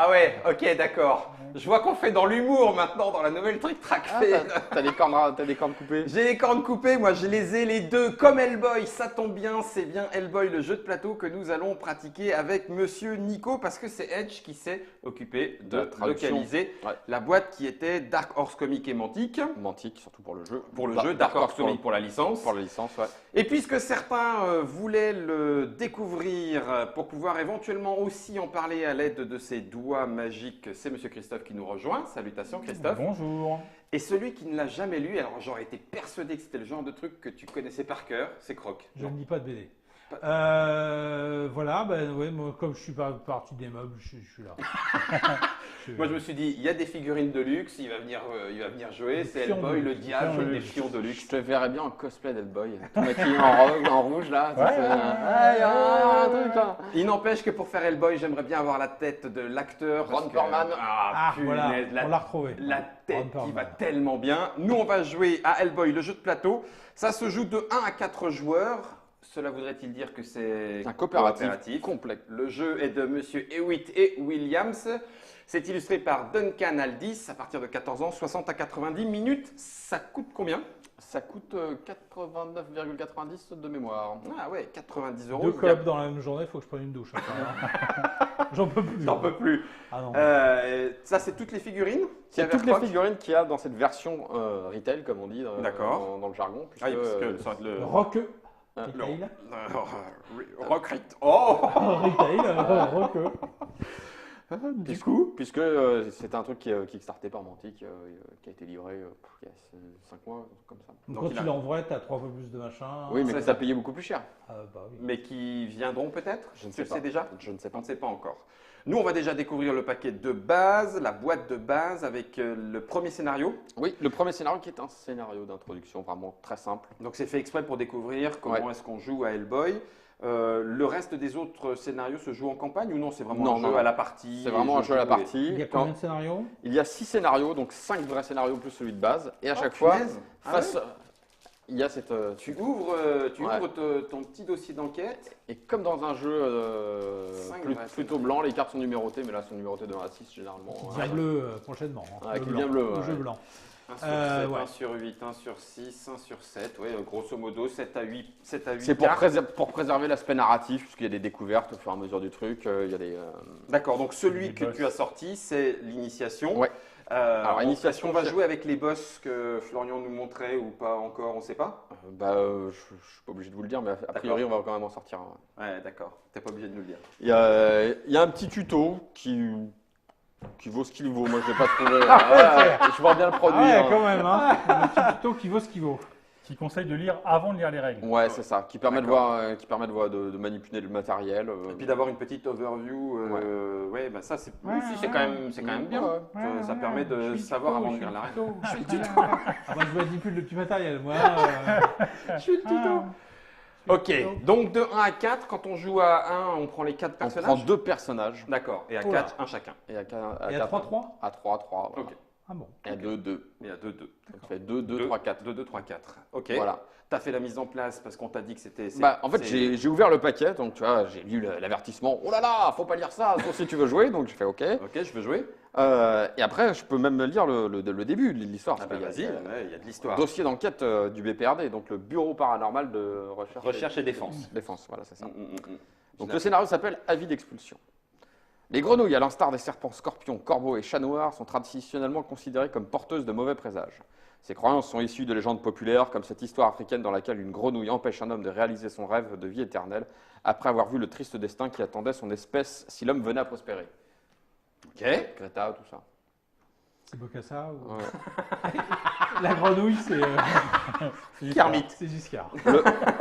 Ah ouais, ok, d'accord. Je vois qu'on fait dans l'humour maintenant, dans la nouvelle Trick Track Fade. T'as des cornes coupées. J'ai les cornes coupées, moi je les ai les deux comme Hellboy, ça tombe bien, c'est bien Hellboy, le jeu de plateau que nous allons pratiquer avec Monsieur Nico parce que c'est Edge qui s'est occupé de La traduction. localiser Ouais. la boîte qui était Dark Horse Comics et Mantic. Mantic, surtout pour le jeu. Pour le jeu, Dark Horse Comics pour la licence. Pour la licence, ouais. Et puisque certains voulaient le découvrir pour pouvoir éventuellement aussi en parler à l'aide de ses doigts magiques, c'est Monsieur Christophe qui nous rejoint. Salutations Christophe. Bonjour. Et celui qui ne l'a jamais lu, alors j'aurais été persuadé que c'était le genre de truc que tu connaissais par cœur, c'est Croc. Je ne lis pas de BD. Voilà, ouais, moi, comme je suis parti des meubles, je suis là. Moi je me suis dit, il y a des figurines de luxe, il va venir jouer, c'est pion Hellboy, de le luxe, diable, pion de des luxe. pions de Je luxe. te verrais bien en cosplay d'Hellboy. Tout maquillé en rouge là. Ouais, Il y a un truc là. Il n'empêche que pour faire Hellboy, j'aimerais bien avoir la tête de l'acteur. Ron parce que- Perlman. Ah, voilà, punaise, on l'a retrouvé. La tête Ron qui Perlman. va tellement bien. Nous, on va jouer à Hellboy, le jeu de plateau. Ça se joue de 1 à 4 joueurs. Cela voudrait-il dire que c'est Un coopératif complet. Le jeu est de Monsieur Hewitt et Williams. C'est illustré par Duncan Aldis à partir de 14 ans, 60 à 90 minutes. Ça coûte combien? Ça coûte 89,90 de mémoire. Ah ouais, 90 euros. Deux Il y a- clopes dans la même journée, il faut que je prenne une douche. J'en peux plus. J'en peux plus. Ah non. Ça, c'est toutes les figurines? C'est qu'il y toutes avait les à Croc figurines qu'il y a dans cette version retail, comme on dit D'accord. dans le jargon. Ah oui, puisque, parce que ça va être le... Rock. le- Retail. Rockrit. Oh Retail. Rock. Du coup, Puisque c'était un truc qui est kickstarté par Mantic, qui a été livré il y a 5 mois, un truc comme ça. Donc, Donc, quand il a- il est en vrai, t'as 3 fois plus de machin. Oui, mais c'est que ça. t'as payé beaucoup plus cher. Bah oui. mais qui viendront peut-être? Je ne Tu sais le pas. sais déjà? Je ne sais On pas. ne sait pas encore. Nous, on va déjà découvrir le paquet de base, la boîte de base avec le premier scénario. Oui, le premier scénario qui est un scénario d'introduction vraiment très simple. Donc, c'est fait exprès pour découvrir comment Ouais. est-ce qu'on joue à Hellboy. Le reste des autres scénarios se joue en campagne ou non? C'est vraiment Non, un jeu non. à la partie. C'est vraiment un jeu à la et- partie. Il y a combien de scénarios? Il y a 6 scénarios, donc 5 vrais scénarios plus celui de base. Et à chaque fois, punaise. Ah face, il y a cette. Tu ouvres, Ouais. ton petit dossier d'enquête. Et comme dans un jeu Cinq vrais plutôt blanc, les cartes sont numérotées, mais là, sont numérotées de 1 à 6 généralement. Qui devient bleu prochainement. hein. Ouais, Le qui blanc. devient bleu, Le ouais. jeu blanc. 1 sur 7, ouais. 1 sur 8, 1 sur 6, 1 sur 7. Ouais, grosso modo, 7 à 8, 7 à 8 C'est pour, cartes. pour préserver l'aspect narratif, puisqu'il y a des découvertes au fur et à mesure du truc. Il y a des. D'accord, donc celui Les que boss. tu as sorti, c'est l'initiation. Ouais. Alors, initiation, est-ce qu'on va c'est- jouer avec les boss que Florian nous montrait ou pas encore, on ne sait pas? Je suis pas obligé de vous le dire, mais a priori, on va quand même en sortir un. Ouais, d'accord, t'es pas obligé de nous le dire. Il y a un petit tuto qui vaut ce qu'il vaut. Moi, je vais pas trouver. Je vois bien le Ah produit. ouais, hein. quand même. Hein. Un petit tuto qui vaut ce qu'il vaut. Qui conseille de lire avant de lire les règles. Ouais, c'est ça. Qui permet de D'accord. voir, de manipuler le matériel. Et puis d'avoir une petite overview, ouais, bah ça c'est oui, si, c'est quand même bien. Ouais. Ça permet de savoir avant de lire la règle. Je suis le tuto. Moi, je manipule le petit matériel. Moi, Je suis le tuto. Ok, donc de 1 à 4, quand on joue à 1, on prend les 4 On prend personnages. 2 personnages. D'accord, et à Oh là. 4, un chacun. Et à et à 4. 3-3. À 3, 3. Voilà. Ok. Ah bon. Et à 2, 2. Et à 2, 2. Donc ça fait 2, 2, 3, 4. 2, 2, 3, 4. Ok. Voilà. T'as fait la mise en place parce qu'on t'a dit que c'était. Bah, en fait, j'ai ouvert le paquet, donc tu vois, j'ai lu l'avertissement. Oh là là, faut pas lire ça, sauf si tu veux jouer. Donc j'ai fait OK. Ok, je veux jouer. Et après, je peux même lire le début de l'histoire. Ah parce bah qu'il y a- vas-y, il y a de l'histoire. Dossier d'enquête du BPRD, donc le Bureau paranormal de recherche, Recherche et défense. défense. Voilà, c'est ça. Mm. Donc le scénario s'appelle Avis d'expulsion. Les grenouilles, à l'instar des serpents, scorpions, corbeaux et chats noirs, sont traditionnellement considérées comme porteuses de mauvais présages. Ces croyances sont issues de légendes populaires, comme cette histoire africaine dans laquelle une grenouille empêche un homme de réaliser son rêve de vie éternelle, après avoir vu le triste destin qui attendait son espèce si l'homme venait à prospérer. Ok. Greta, tout ça. C'est Bocassa ou... Ouais. La grenouille, c'est Kermit. c'est Giscard.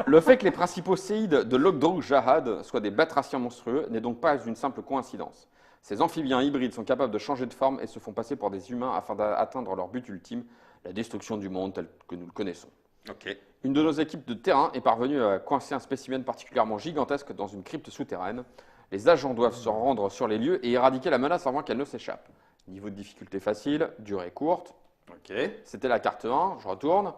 Le fait que les principaux séides de l'Ogdrou Jahad soient des batraciens monstrueux n'est donc pas une simple coïncidence. Ces amphibiens hybrides sont capables de changer de forme et se font passer pour des humains afin d'atteindre leur but ultime, la destruction du monde tel que nous le connaissons. Ok. Une de nos équipes de terrain est parvenue à coincer un spécimen particulièrement gigantesque dans une crypte souterraine. Les agents doivent se rendre sur les lieux et éradiquer la menace avant qu'elle ne s'échappe. Niveau de difficulté facile, durée courte. Ok. C'était la carte 1, je retourne.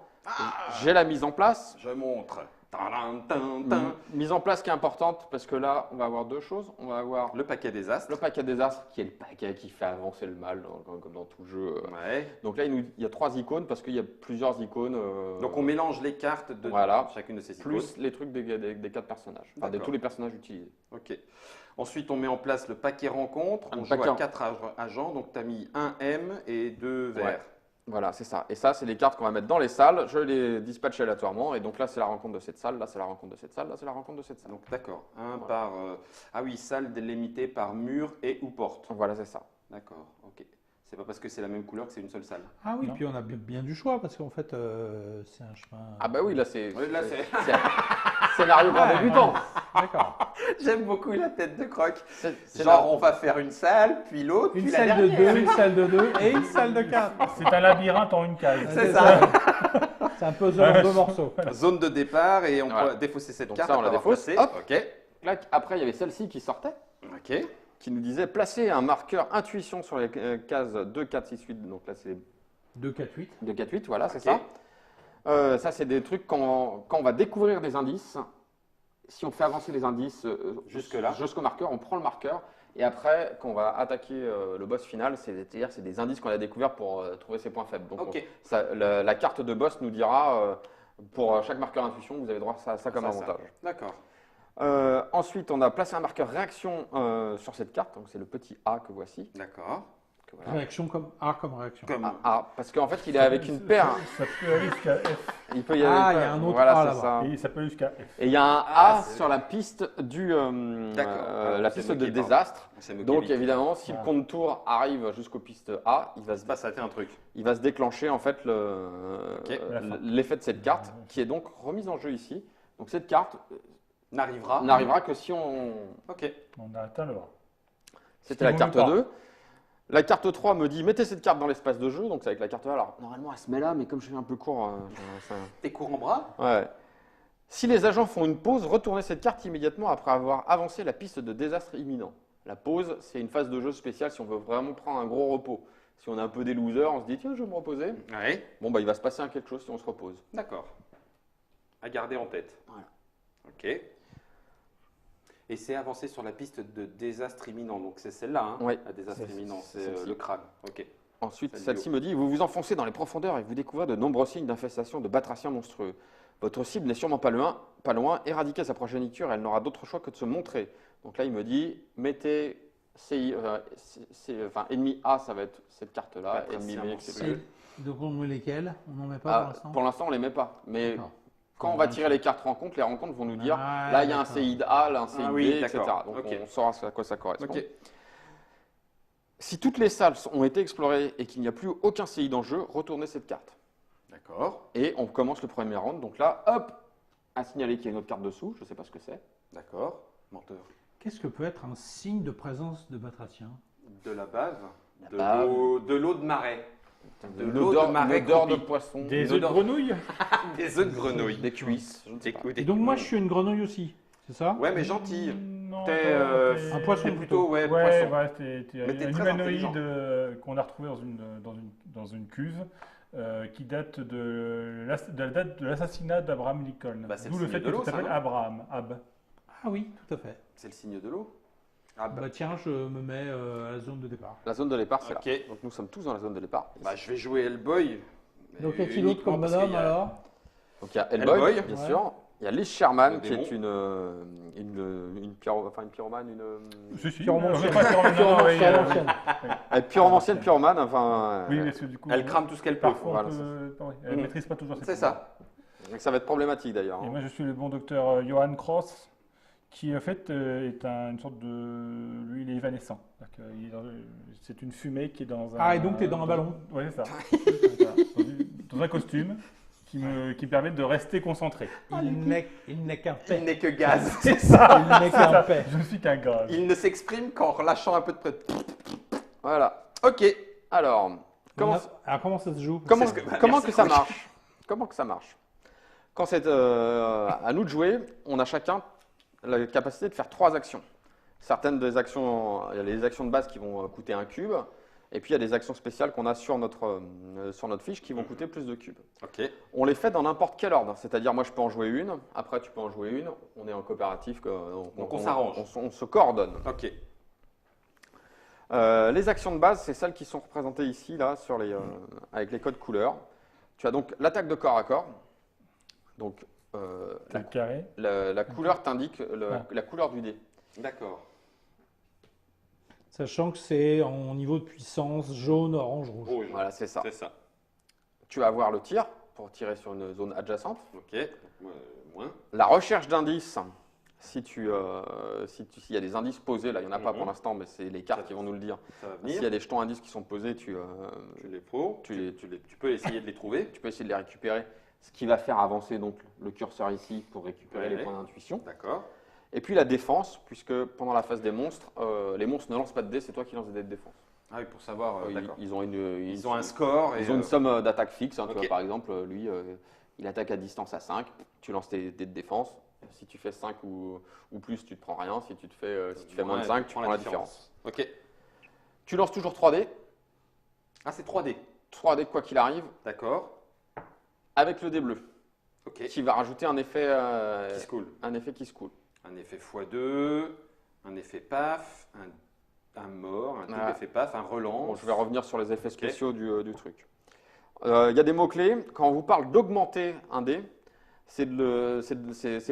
J'ai la mise en place. Je montre. Tadam, tan, tan. Mise en place qui est importante parce que là, on va avoir deux choses. On va avoir Le paquet des astres. le paquet des astres qui est le paquet qui fait avancer le mal, comme dans tout jeu. Ouais. Donc là, il y a 3 icônes parce qu'il y a plusieurs icônes. Donc on mélange les cartes de Voilà. chacune de ces icônes. plus les trucs des 4 personnages, enfin de D'accord. tous les personnages utilisés. Ok. Ensuite, on met en place le paquet rencontre. Un On joue paquet à en- 4 agents. Donc tu as mis un M et 2 verts. Ouais. Voilà, c'est ça. Et ça, c'est les cartes qu'on va mettre dans les salles. Je les dispatche aléatoirement. Et donc là, c'est la rencontre de cette salle. Là, c'est la rencontre de cette salle. Là, c'est la rencontre de cette salle. Donc d'accord. Un Voilà. par. Ah oui, salle délimitée par mur et ou porte. Voilà, c'est ça. D'accord. Ok. C'est pas parce que c'est la même couleur que c'est une seule salle. Ah oui, Non. puis on a bien du choix parce qu'en fait, c'est un chemin. Ah bah oui, là, c'est Oui, là, c'est un scénario pour débutants. D'accord. J'aime beaucoup la tête de Croc. C'est Genre, on va faire une salle, puis l'autre, Une puis la salle de dernière. 2, une salle de 2 et une salle de 4. C'est un labyrinthe en une case. C'est ça. C'est un puzzle en 2 morceaux. Zone de départ et on Voilà. peut défausser cette Donc carte. ça, on la après avoir défausse. placé. Hop. Ok. Clac. Après, il y avait celle-ci qui sortait, Ok. qui nous disait placer un marqueur intuition sur les cases 2, 4, 6, 8. Donc là, c'est 2, 4, 8. 2, 4, 8. Voilà, c'est Ok. ça. Ça, c'est des trucs quand on va découvrir des indices. Si on fait avancer les indices Jusque-là. jusqu'au marqueur, on prend le marqueur. Et après, quand on va attaquer le boss final, c'est-à-dire c'est des indices qu'on a découverts pour trouver ses points faibles. Donc Ok. la carte de boss nous dira, pour chaque marqueur intuition, vous avez droit à ça comme Ça. avantage. D'accord. Ensuite, on a placé un marqueur réaction sur cette carte. Donc c'est le petit A que voici. D'accord. Que voilà. Réaction comme A comme réaction. Comme. A, parce qu'en fait, il est avec une paire. Ça peut aller jusqu'à F. Il peut y avoir Ah, une il y a paire. un autre Voilà, A c'est là-bas. ça. Et ça peut aller jusqu'à F. Et il y a un Ah, A c'est- sur la piste D'accord. Alors, la c'est piste moqué, de pardon. désastre. C'est moqué Donc vite. évidemment, si le Ah. contour arrive jusqu'aux pistes A, Il va se passer un truc. il va se déclencher en fait Ok. La fin. l'effet de cette carte, qui est donc remise en jeu ici. Donc cette carte N'arrivera. n'arrivera que si on... Ok. On a atteint le A. C'était la vaut carte mieux pas. 2. La carte 3 me dit mettez cette carte dans l'espace de jeu, donc c'est avec la carte A. Alors normalement elle se met là, mais comme je suis un peu court, T'es court en bras. ouais. Si les agents font une pause, retournez cette carte immédiatement après avoir avancé la piste de désastre imminent. La pause, c'est une phase de jeu spéciale si on veut vraiment prendre un gros repos. Si on est un peu des losers, on se dit tiens, je vais me reposer. Ouais. Bon, bah il va se passer quelque chose si on se repose. D'accord. À garder en tête. Voilà. Ok. Et c'est avancé sur la piste de désastre imminent. Donc c'est celle-là, hein, Oui. la désastre C'est- imminent. c'est C'est celle-ci. le crâne. Ok. Ensuite, Celle-ci. celle-ci me dit vous vous enfoncez dans les profondeurs et vous découvrez de nombreux signes d'infestation de batraciens monstrueux. Votre cible n'est sûrement pas loin. Éradiquez sa progéniture, elle n'aura d'autre choix que de se montrer. Donc là, il me dit mettez ennemi A, ça va être cette carte-là. Batracien Ennemi B, monstrueux. etc. Donc on met lesquels? On n'en met pas Ah, pour l'instant? pour l'instant, on les met pas. Mais D'accord. quand on va tirer les cartes rencontres, les rencontres vont nous dire Ah, là, il y a un d'accord. CI de A, là, un CI de oui, B, etc. d'accord. Donc Ok. on saura à quoi ça correspond. Ok. Si toutes les salles ont été explorées et qu'il n'y a plus aucun CI dans le jeu, retournez cette carte. D'accord. Et on commence le premier round. Donc là, hop, à signaler qu'il y a une autre carte dessous. Je ne sais pas ce que c'est. D'accord. Menteur. Qu'est-ce que peut être un signe de présence de batraciens? De la bave. La bave. De l'eau de marais. De Une l'eau de odeur, marais une odeur de croupie. poisson, Des Une œufs de odeur- grenouille. Des œufs de grenouille. des cuisses. Je ne sais pas. Et donc moi je suis une grenouille aussi, c'est ça? Ouais, mais gentil. Non, T'es t'es- un poisson t'es plutôt ouais, Ouais, poisson. t'es Mais t'es un très humanoïde intelligent. qu'on a retrouvé dans une cuve qui date de la date de l'assassinat d'Abraham Lincoln. Bah, c'est D'où le le fait signe que de l'eau, tu t'appelles ça, non Abraham. Ah oui, tout à fait. C'est le signe de l'eau. Ah Bah tiens, je me mets à la zone de départ. La zone de départ, c'est Ok. là. Donc nous sommes tous dans la zone de départ. Bah, je vais jouer Hellboy. Donc y a-t-il Uniquement autre comme parce bonhomme qu'il y a- alors? Donc il y a Hellboy, Hellboy. bien Ouais. sûr. Il y a Liz Sherman, Le qui est démon. une pyromane, Si, si. Pyromancienne. Pas pyromancienne, Pyromancienne, oui, ancienne. pyromancienne, pyromane, enfin. Oui, parce que du coup, Elle crame tout ce qu'elle peut. parfois, voilà, elle Mhm. maîtrise pas toujours ses C'est pouvoirs. ça. Donc ça va être problématique d'ailleurs. Et hein. moi, je suis le bon docteur Johann Cross, qui en fait est une sorte de. Lui, il est évanescent. C'est une fumée qui est dans un. Ah, et donc t'es dans un ballon. Oui, c'est ça. C'est ça. Dans un costume qui me permet de rester concentré. Il n'est qu'un Il paix. n'est que gaz. C'est ça. Il n'est qu'un paix. Je ne suis qu'un gaz. Il ne s'exprime qu'en relâchant un peu de près. Voilà. Ok. Alors, comment, Alors comment ça se joue? comment, C'est ce que- bah, comment merci, que ça Franck. marche? Comment que ça marche? Quand c'est à nous de jouer, on a chacun la capacité de faire 3 actions. Certaines des actions, il y a les actions de base qui vont coûter un cube. Et puis il y a des actions spéciales qu'on a sur notre fiche qui vont coûter plus de cubes. Ok. On les fait dans n'importe quel ordre, c'est-à-dire moi je peux en jouer une, après tu peux en jouer une, on est en coopératif, Donc on s'arrange. On se coordonne. Ok. Les actions de base, c'est celles qui sont représentées ici, là, avec les codes couleurs. Tu as donc l'attaque de corps à corps. Donc C'est le carré. la couleur t'indique Ah. la couleur du dé. D'accord. Sachant que c'est en niveau de puissance jaune, orange, rouge. Rouge. Voilà, c'est ça. C'est ça. Tu vas avoir le tir pour tirer sur une zone adjacente. Ok. Moins. La recherche d'indices, s'il y a des indices posés, là il n'y en a pas pour l'instant, mais c'est les cartes qui vont nous le dire. Ça va S'il y venir. a des jetons indices qui sont posés, tu Tu les prends. tu Tu peux essayer de les trouver. peux essayer de les récupérer, ce qui va faire avancer donc le curseur ici pour récupérer Ouais. les points d'intuition. D'accord. Et puis la défense, puisque pendant la phase des monstres, les monstres ne lancent pas de dés, c'est toi qui lances des dés de défense. Ah oui, pour savoir. D'accord. Ils ont Ils ont un score. Ils ont une somme d'attaque fixe. Hein, tu ok. vois, par exemple, lui, il attaque à distance à 5. Tu lances tes dés de défense. Si tu fais 5 ou plus, tu ne te prends rien. Si tu fais moins de 5, tu prends la différence. Ok. Tu lances toujours 3 dés. Ah, c'est 3D. 3 dés quoi qu'il arrive, D'accord. avec le dé bleu, Ok. qui va rajouter un effet, Qui se coule. un effet qui se coule. Un effet x2, un effet paf, un mort, un double Ouais. effet paf, un relance. Bon, je vais revenir sur les effets spéciaux du truc. Il y a des mots-clés. Quand on vous parle d'augmenter un dé, c'est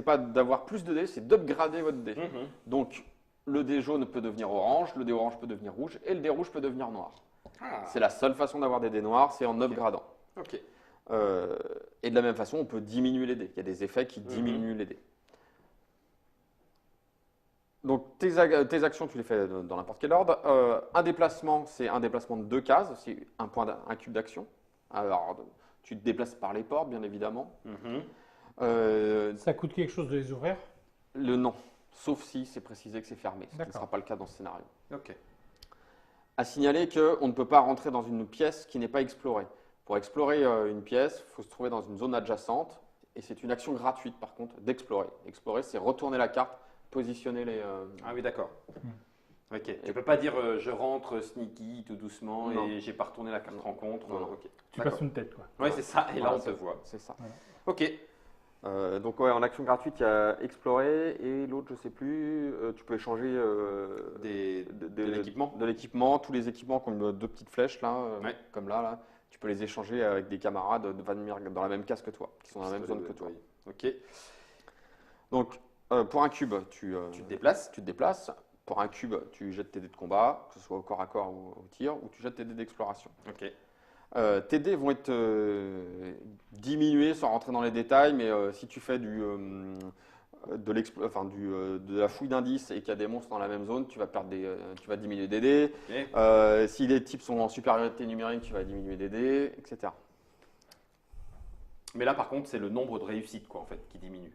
pas d'avoir plus de dés, c'est d'upgrader votre dé. Mhm. Donc, le dé jaune peut devenir orange, le dé orange peut devenir rouge, et le dé rouge peut devenir noir. Ah. C'est la seule façon d'avoir des dés noirs, c'est en upgradant. Ok. Et de la même façon, on peut diminuer les dés. Il y a des effets qui diminuent les dés. Donc, tes actions, tu les fais dans n'importe quel ordre. Un déplacement, c'est un déplacement de 2 cases, c'est un cube d'action. Alors, tu te déplaces par les portes, bien évidemment. Mhm. Ça coûte quelque chose de les ouvrir? Le non, sauf si c'est précisé que c'est fermé, ce qui ne D'accord. sera pas le cas dans ce scénario. Ok. À signaler qu'on ne peut pas rentrer dans une pièce qui n'est pas explorée. Pour explorer une pièce, il faut se trouver dans une zone adjacente, et c'est une action gratuite par contre d'explorer. Explorer, c'est retourner la carte, positionner les... Ah oui, d'accord. Hmm. Ok. Tu peux pas dire je rentre sneaky tout doucement Non. et j'ai pas retourné la carte rencontre. Non, non. Ok. Tu D'accord. passes une tête, quoi. Ouais, c'est ça. Et là, Voilà, on te voit. C'est ça. Ok. Donc ouais, en action gratuite, il y a explorer, et l'autre, je sais plus, tu peux échanger De l'équipement. de l'équipement, tous les équipements comme 2 petites flèches là, Ouais. comme là, tu peux les échanger avec des camarades dans la même case que toi, qui sont dans la même zone que toi. Oui. Ok. Donc pour un cube, tu Tu te déplaces. te déplaces. Pour un cube, tu jettes tes dés de combat, que ce soit au corps à corps ou au tir, ou tu jettes tes dés d'exploration. Ok. Tes dés vont être diminués sans rentrer dans les détails, mais si tu fais de la fouille d'indices et qu'il y a des monstres dans la même zone, tu vas diminuer des dés. Ok. Si les types sont en supériorité numérique, tu vas diminuer des dés, etc. Mais là, par contre, c'est le nombre de réussites, quoi, en fait, qui diminue.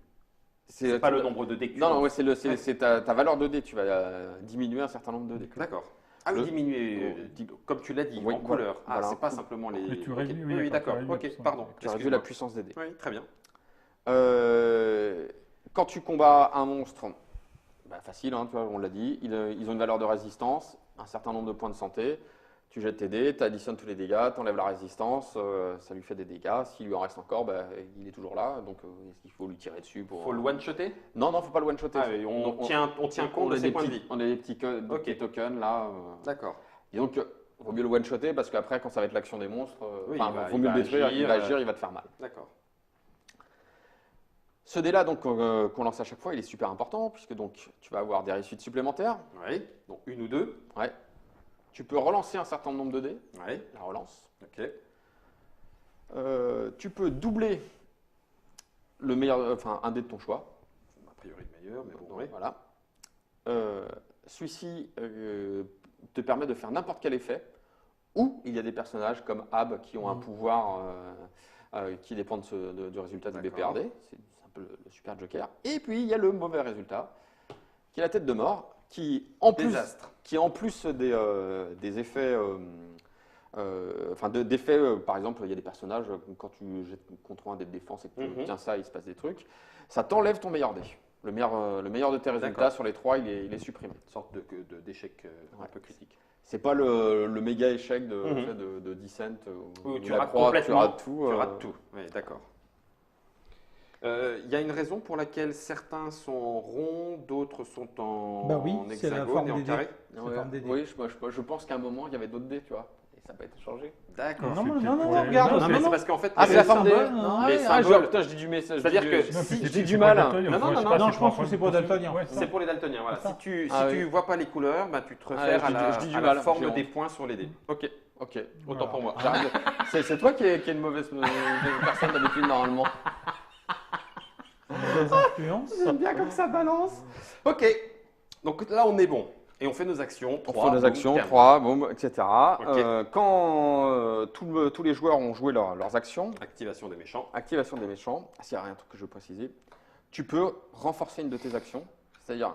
C'est C'est pas le nombre de dés que tu Non, non, lances. ouais, c'est ta valeur de dés. Tu vas diminuer un certain nombre de dés. D'accord. Ah oui, Le- diminuer, comme tu l'as dit, Oui, en voilà. couleur. Ah, Voilà. c'est pas simplement les. Mais tu Ok. réduis, Oui, oui, d'accord. d'accord, tu réduis la Ok, puissance. pardon. Tu réduis Excuse-moi. la puissance des dés. Oui, très bien. Quand tu combats un monstre, facile, hein, tu vois, on l'a dit, ils ont une valeur de résistance, un certain nombre de points de santé. Tu jettes tes dés, tu additionnes tous les dégâts, tu enlèves la résistance, ça lui fait des dégâts. S'il lui en reste encore, il est toujours là, donc il faut lui tirer dessus pour. Faut le one-shotter. Non, non, faut pas le one-shotter. Ah, oui, on tient compte de ses points de vie. On a des petits tokens là. D'accord. Disons que vaut mieux le one-shotter parce qu'après, quand ça va être l'action des monstres, Oui, vaut mieux le détruire, il va agir, agir, il va te faire mal. D'accord. Ce dé-là, donc, qu'on lance à chaque fois, il est super important puisque donc, tu vas avoir des réussites supplémentaires. Oui. Donc une ou deux. Ouais. Tu peux relancer un certain nombre de dés, Oui. la relance. Ok. Tu peux doubler le meilleur, un dé de ton choix. A priori le meilleur, mais bon, oui. Voilà. Celui-ci te permet de faire n'importe quel effet, ou il y a des personnages comme Ab qui ont un pouvoir qui dépend du résultat du D'accord. BPRD. C'est un peu le super joker. Et puis il y a le mauvais résultat, qui est la tête de mort, qui en plus des effets, d'effets, par exemple, il y a des personnages, quand tu jettes contre un dé de défense et que tu obtiens ça, il se passe des trucs, ça t'enlève ton meilleur dé. Le meilleur de tes résultats D'accord. sur les 3, il est supprimé. Une sorte d'échec un Ouais. peu critique. C'est pas le méga échec de, Mhm. tu sais, de Descent Où tu la rates croix, complètement. tu rates tout. Tu rates tout. Oui, d'accord. Il y a une raison pour laquelle certains sont ronds, d'autres sont en, Bah oui, en c'est la hexagone forme et en des dés. carré. C'est Ouais, forme des dés. oui, je pense qu'à un moment, il y avait d'autres dés, tu vois. Et ça n'a pas été changé. D'accord. Non, C'est non, peut-être non, pour non, les- regarde. Non, Non, mais non, c'est parce qu'en fait, Ah, les c'est la les forme des. symboles, Non, les ouais, symboles. putain, je dis du message. C'est-à-dire que Non, si peut-être j'ai que du c'est mal. pour daltonien, Non, enfin, non, je sais non, pas, non, c'est je pense pour que c'est pour un- daltonien. Ouais, c'est pour les daltoniens. Voilà. C'est ça. Si Ah tu oui. vois pas les couleurs, ben, tu te Ah, réfères je dis du à la mal, forme j'ai des honte. points sur les dés. Ok, Ok. autant Voilà. pour moi. J'arrive. C'est toi qui es une mauvaise personne d'habitude, normalement. Mauvaise influence. J'aime bien comme ça balance. Ok, donc là on est bon. Et on fait nos actions. On 3, fait des boum, actions, terminé. 3, boum, etc. Ok. Quand tous les joueurs ont joué leurs actions, Activation des méchants. activation des méchants, s'il y a un truc que je veux préciser, tu peux renforcer une de tes actions. C'est-à-dire,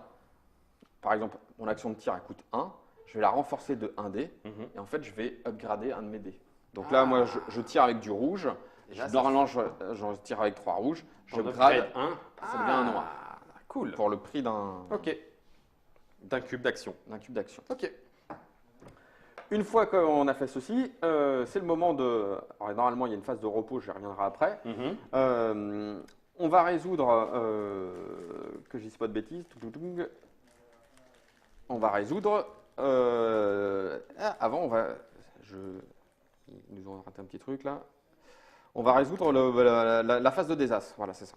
par exemple, mon action de tir elle coûte 1, je vais la renforcer de 1 dé, Mhm. et en fait, je vais upgrader un de mes dés. Donc Ah. là, moi, je tire avec du rouge. Et là, ça Normalement, je tire avec 3 rouges. Je On grade upgrade 1. ça devient un noir. Cool. pour le prix d'un Ok. D'un cube d'action. cube d'action. Ok. Une fois qu'on a fait ceci, c'est le moment de... Alors, normalement, il y a une phase de repos, j'y reviendrai après. Mhm. On va résoudre... que je dise pas de bêtises. On va résoudre... avant, on va... Ils nous ont raté un petit truc, là. On va résoudre la phase de désastre. Voilà, c'est ça.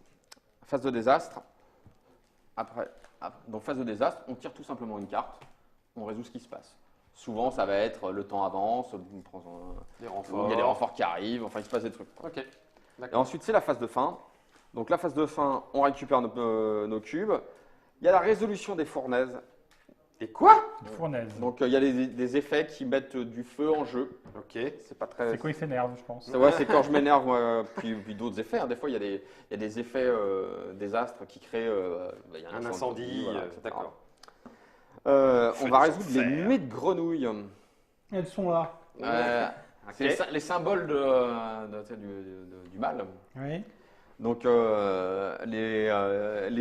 Phase de désastre. Après, donc phase de désastre, on tire tout simplement une carte. On résout ce qui se passe. Souvent, ça va être le temps avance, Des il renforts. y a des renforts qui arrivent, enfin, il se passe des trucs. Ok. Et D'accord. ensuite, c'est la phase de fin. Donc, la phase de fin, on récupère nos cubes. Il y a la résolution des fournaises. Et quoi? Une fournaise. Donc, il y a des effets qui mettent du feu en jeu. Ok. C'est pas très. C'est quand il s'énerve, je pense. C'est quand je m'énerve, moi, puis d'autres effets. Hein. Des fois, il y a des effets désastres qui créent il y a Un incendie. voilà, etc. D'accord. On Feu va des résoudre les enfers. nuées de grenouilles. Elles sont là. Ok. C'est les symboles du mal. Oui. Donc, les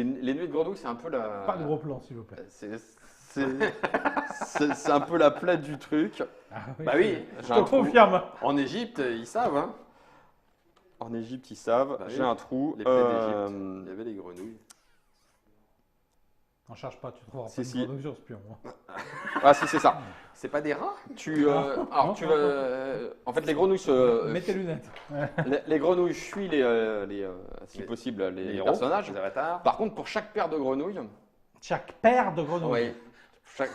nuées de grenouilles, c'est un peu la. Pas de gros plan, s'il vous plaît. C'est un peu la plaie du truc. Ah, Bah oui. Je te confirme. En Égypte, ils savent. Hein. En Égypte, ils savent. Bah oui. J'ai un trou. Les plaies d'Égypte. Il y avait des grenouilles. N'en cherche pas, tu trouveras Si, pas si. une grenouille sur ce pion. hein. Ah, si, c'est ça. C'est pas des rats? Alors, non, en fait, les grenouilles Mets tes lunettes. les grenouilles fuient si possible les héros, personnages. les avatars. Par contre, pour chaque paire de grenouilles, Chaque paire de grenouilles. oui, chaque-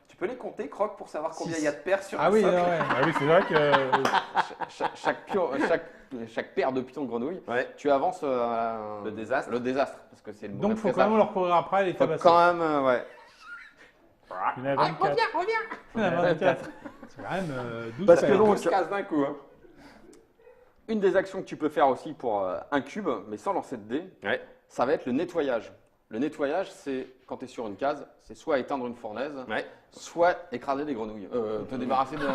Tu peux les compter, Croc, pour savoir combien il y a de paires sur Ah un oui, socle? ouais. Ah oui, c'est vrai que chaque paire de pions de grenouilles, Ouais. tu avances Le désastre. Le désastre, parce que c'est le Donc, mauvais il faut quand présage. même leur courir après et les Faut tabasser. quand même, ouais. il y en a 24. Il y en a 24. C'est quand même 12 Parce que paires. donc, On se casse d'un coup. Hein. une des actions que tu peux faire aussi pour un cube, mais sans lancer de dés, Ouais. ça va être le nettoyage. Le nettoyage, c'est quand tu es sur une case, c'est soit éteindre une fournaise, Ouais. soit écraser des grenouilles. Te débarrasser de.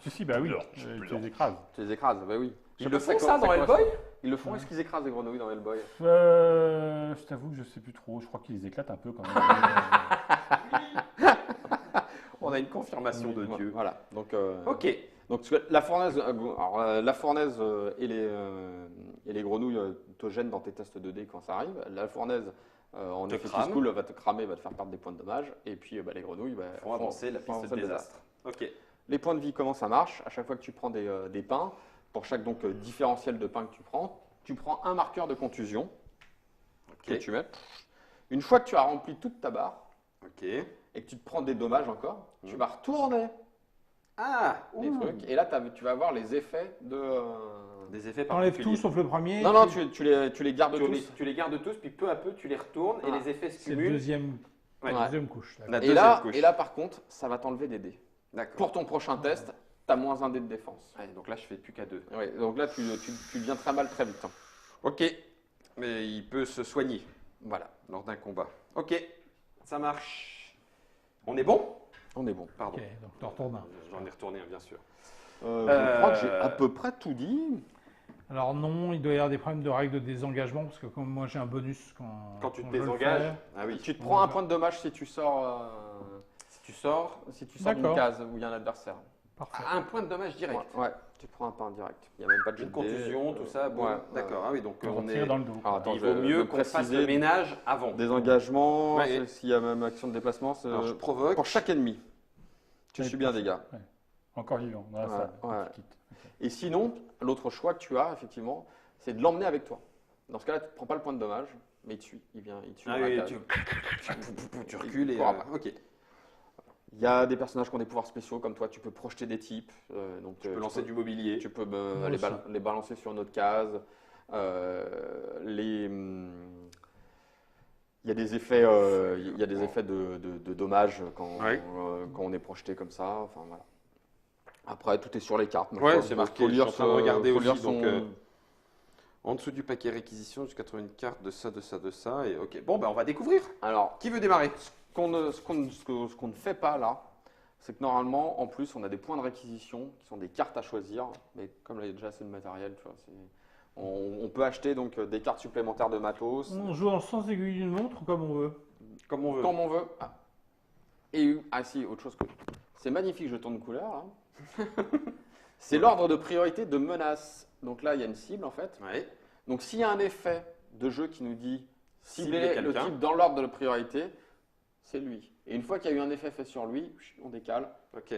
Si, bah oui, tu les écrases. Tu les écrases, bah oui. Ils le font ça dans Hellboy? Ils le font, est-ce qu'ils écrasent des grenouilles dans Hellboy? Je t'avoue que je sais plus trop. Je crois qu'ils les éclatent un peu quand même. On a une confirmation de Dieu. Voilà. Donc, Ok. donc la fournaise, et les grenouilles te gênent dans tes tests 2D quand ça arrive. La fournaise, en Te effet, crame. school va te cramer, va te faire perdre des points de dommage. Et puis les grenouilles Font avancer la piste de désastre. Ok. Les points de vie, comment ça marche? À chaque fois que tu prends des pains, pour chaque différentiel de pain que tu prends un marqueur de contusion que Ok. tu mets. Une fois que tu as rempli toute ta barre Ok. et que tu te prends des dommages encore, tu vas retourner Ah. les trucs et là tu vas avoir les effets de. Des effets T'enlèves particuliers. tout sauf le premier. Non, non, tu les gardes Tu les gardes tous, puis peu à peu, tu les retournes et Ah. les effets se C'est le cumulent. deuxième, Ouais. la deuxième couche. d'accord. La Et deuxième là, couche. et là, par contre, ça va t'enlever des dés. D'accord. Pour ton prochain test, tu as moins un dé de défense. Ouais, donc là, je fais plus qu'à 2. Ouais, donc là, tu deviens très mal très vite. Hein. Ok. Mais il peut se soigner Voilà, lors d'un combat. Ok. Ça marche. On est bon? on est bon. Pardon. Ok, donc tu retournes un. J'en ai retourné un, bien sûr. Je crois que j'ai à peu près tout dit. Alors non, il doit y avoir des problèmes de règles de désengagement, parce que comme moi j'ai un bonus quand Quand tu te je le désengages. fais. Ah oui. Tu te prends un point de dommage si tu sors. tu sors Si tu sors d'une D'accord. case où il y a un adversaire. Parfait. à un point de dommage direct. Ouais, tu prends un pain direct. Il n'y a même pas de jet Une de dés, contusion, tout ça. Bon, ouais, d'accord. Ah oui, donc On on tire est. dans le dos. Alors, attends, Il je vaut vais mieux me qu'on fasse préciser le ménage avant. des engagements, Ouais. s'il y a même action de déplacement. Alors, je provoque. Pour chaque ennemi, tu Ouais, subis un dégât. Encore vivant, dans la Ouais, salle. ouais. Tu quittes. Et sinon, l'autre choix que tu as, effectivement, c'est de l'emmener avec toi. Dans ce cas-là, tu ne prends pas le point de dommage, mais il te suit. Il vient, il te suit Ah dans la oui, case. tu recules et. cours après. Ok. Il y a des personnages qui ont des pouvoirs spéciaux, comme toi, tu peux projeter des types. Donc, Tu peux lancer du mobilier. Tu peux Moi les, aussi. les balancer sur une autre case. Il y a des effets, de dommages quand, Ouais. quand on est projeté comme ça. Enfin, voilà. Après, tout est sur les cartes. Ouais, c'est marqué. Faut Je suis en train de regarder faut aussi. lire son- Donc, en dessous du paquet réquisition, jusqu'à trouver une carte de ça, de ça, de ça. Et ok. Bon, ben, on va découvrir. Alors, Qui veut démarrer? ce qu'on ne fait pas là, c'est que normalement, en plus, on a des points de réquisition qui sont des cartes à choisir. Mais comme là, il y a déjà assez de matériel, tu vois, on peut acheter donc des cartes supplémentaires de matos, On joue en sens aiguille d'une montre ou comme on veut. Comme on veut. comme on veut. Si, autre chose que. C'est magnifique jeton de couleur, là. C'est l'ordre de priorité de menace. Donc là, il y a une cible en fait. Ouais. Donc s'il y a un effet de jeu qui nous dit Cibler cibler le quelqu'un. type dans l'ordre de priorité, c'est lui. Et une fois qu'il y a eu un effet fait sur lui, on décale. Ok.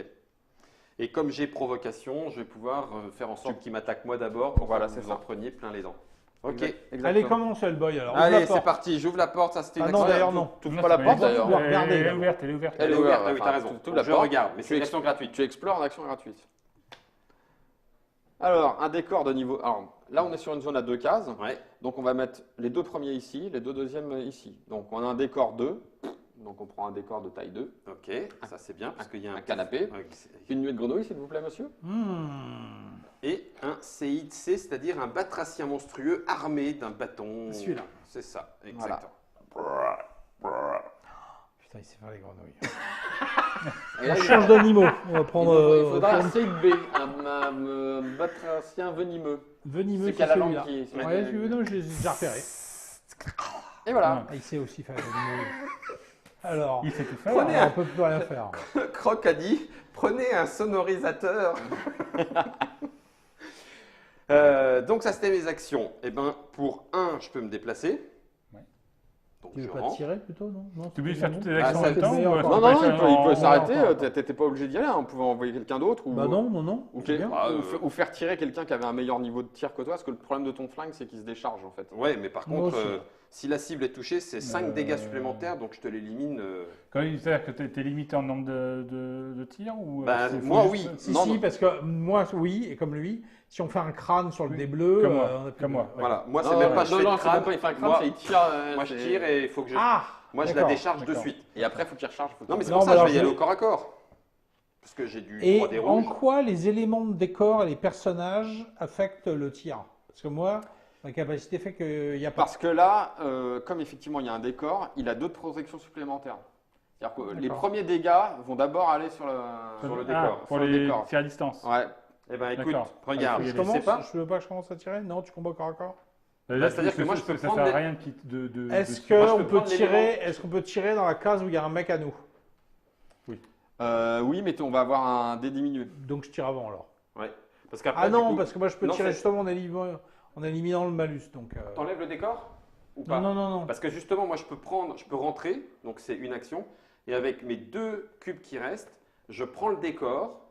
Et comme j'ai provocation, je vais pouvoir faire en sorte qu'il m'attaque moi d'abord pour Voilà, que c'est vous ça. en preniez plein les dents. Ok. Exactement. Allez, commence, Hellboy. Alors, ouvre Allez, la c'est porte. parti. J'ouvre la porte. Ça, c'était Ah une non, action. d'ailleurs, non. Tu ouvres pas la porte pas d'ailleurs. pouvoir regarder, Elle est d'abord. ouverte, elle est ouverte. Elle est ouverte. Ah oui, enfin, t'as raison. tu ouvres la Je porte, regarde, mais tu c'est une ex- action gratuite. Tu explores en action gratuite. Alors, un décor de niveau. Alors, là, on est sur une zone à 2 cases. Ouais. Donc, on va mettre les 2 premiers ici, les 2 deuxièmes ici. Donc, on a un décor 2. Donc, on prend un décor de taille 2. Ok. Ça, c'est bien parce qu'il y a Un canapé. Ouais, Une nuée de grenouille, s'il vous plaît, monsieur. Et un CIC, c'est-à-dire un batracien monstrueux armé d'un bâton. Celui-là. C'est ça, exactement. Putain, il sait faire les grenouilles. Et là, On change d'animaux. On va prendre. il faudra un CIC B, un batracien venimeux. Venimeux, C'est c'est qu'à la langue celui-là. qui est- Ouais, tu veux, non, je les ai déjà repérés. Et voilà. Ah, il sait aussi faire les venimeux. Alors, Il sait tout faire. Prenez on peut plus rien faire. Croc a dit prenez un sonorisateur. Donc, ça, c'était mes actions. Et ben, pour un, je peux me déplacer. Ouais. Donc, Tu je veux pas rentre. tirer plutôt, non? Non, Tu veux c'est faire bon. toutes les actions Ah, en ça, même temps c'est ou, encore. Non, non, Ouais, il peut en- s'arrêter. en- T'étais pas obligé d'y aller. On pouvait envoyer quelqu'un d'autre. Ou, Bah non, non, non. Ou, c'est bien. Bah, ou faire tirer quelqu'un qui avait un meilleur niveau de tir que toi. Parce que le problème de ton flingue, c'est qu'il se décharge en fait. Ouais, mais par Moi contre, aussi. si la cible est touchée, c'est 5 dégâts supplémentaires, donc je te l'élimine. C'est-à-dire que tu es limité en nombre de tirs ou, Bah, faut moi, juste- oui. Si, Non, si, non. parce que moi, oui, et comme lui, si on fait un crâne sur le Oui, dé bleu, comme moi, on a plus comme de- moi. ouais. Voilà, moi, c'est Non, même pas je non, fais non, le c'est crâne. même pas il fait un crâne, Moi- c'est il tire. Moi, je c'est- tire et il faut que je. Ah Moi, je la d'accord. décharge de d'accord. suite. Et après, il faut qu'il recharge. Non, mais c'est Non, pour ça mais que je alors, vais y je- aller au corps à corps. Parce que j'ai du Et droit des en rouges. quoi les éléments de décor et les personnages affectent le tir? Parce que moi, ma capacité fait qu'il n'y a pas. Parce que là, comme effectivement il y a un décor, il a 2 de protection supplémentaires. C'est-à-dire que les D'accord. premiers dégâts vont d'abord aller sur le Ah, décor. pour sur le les décor. tirs à distance. Ouais. Eh ben, écoute, D'accord. regarde, Ah, il je faut y Je aller. sais commence, pas. je veux pas que je commence à tirer? Non, tu combats corps à corps? c'est-à-dire que moi, je peux ça prendre sert à les- rien de Est-ce Moi, je qu'on peux peut prendre l'élément. tirer? Est-ce qu'on peut tirer dans la case où il y a un mec à nous? Oui, mais on va avoir un dé diminué. Donc je tire avant alors. Ouais. Parce qu'après, Ah du non, coup, parce que moi je peux non, tirer c'est- justement en éliminant le malus. Donc, T'enlèves le décor ou pas? non, non, non, non. Parce que justement, moi, je peux rentrer, donc c'est une action, et avec mes 2 cubes qui restent, je prends le décor,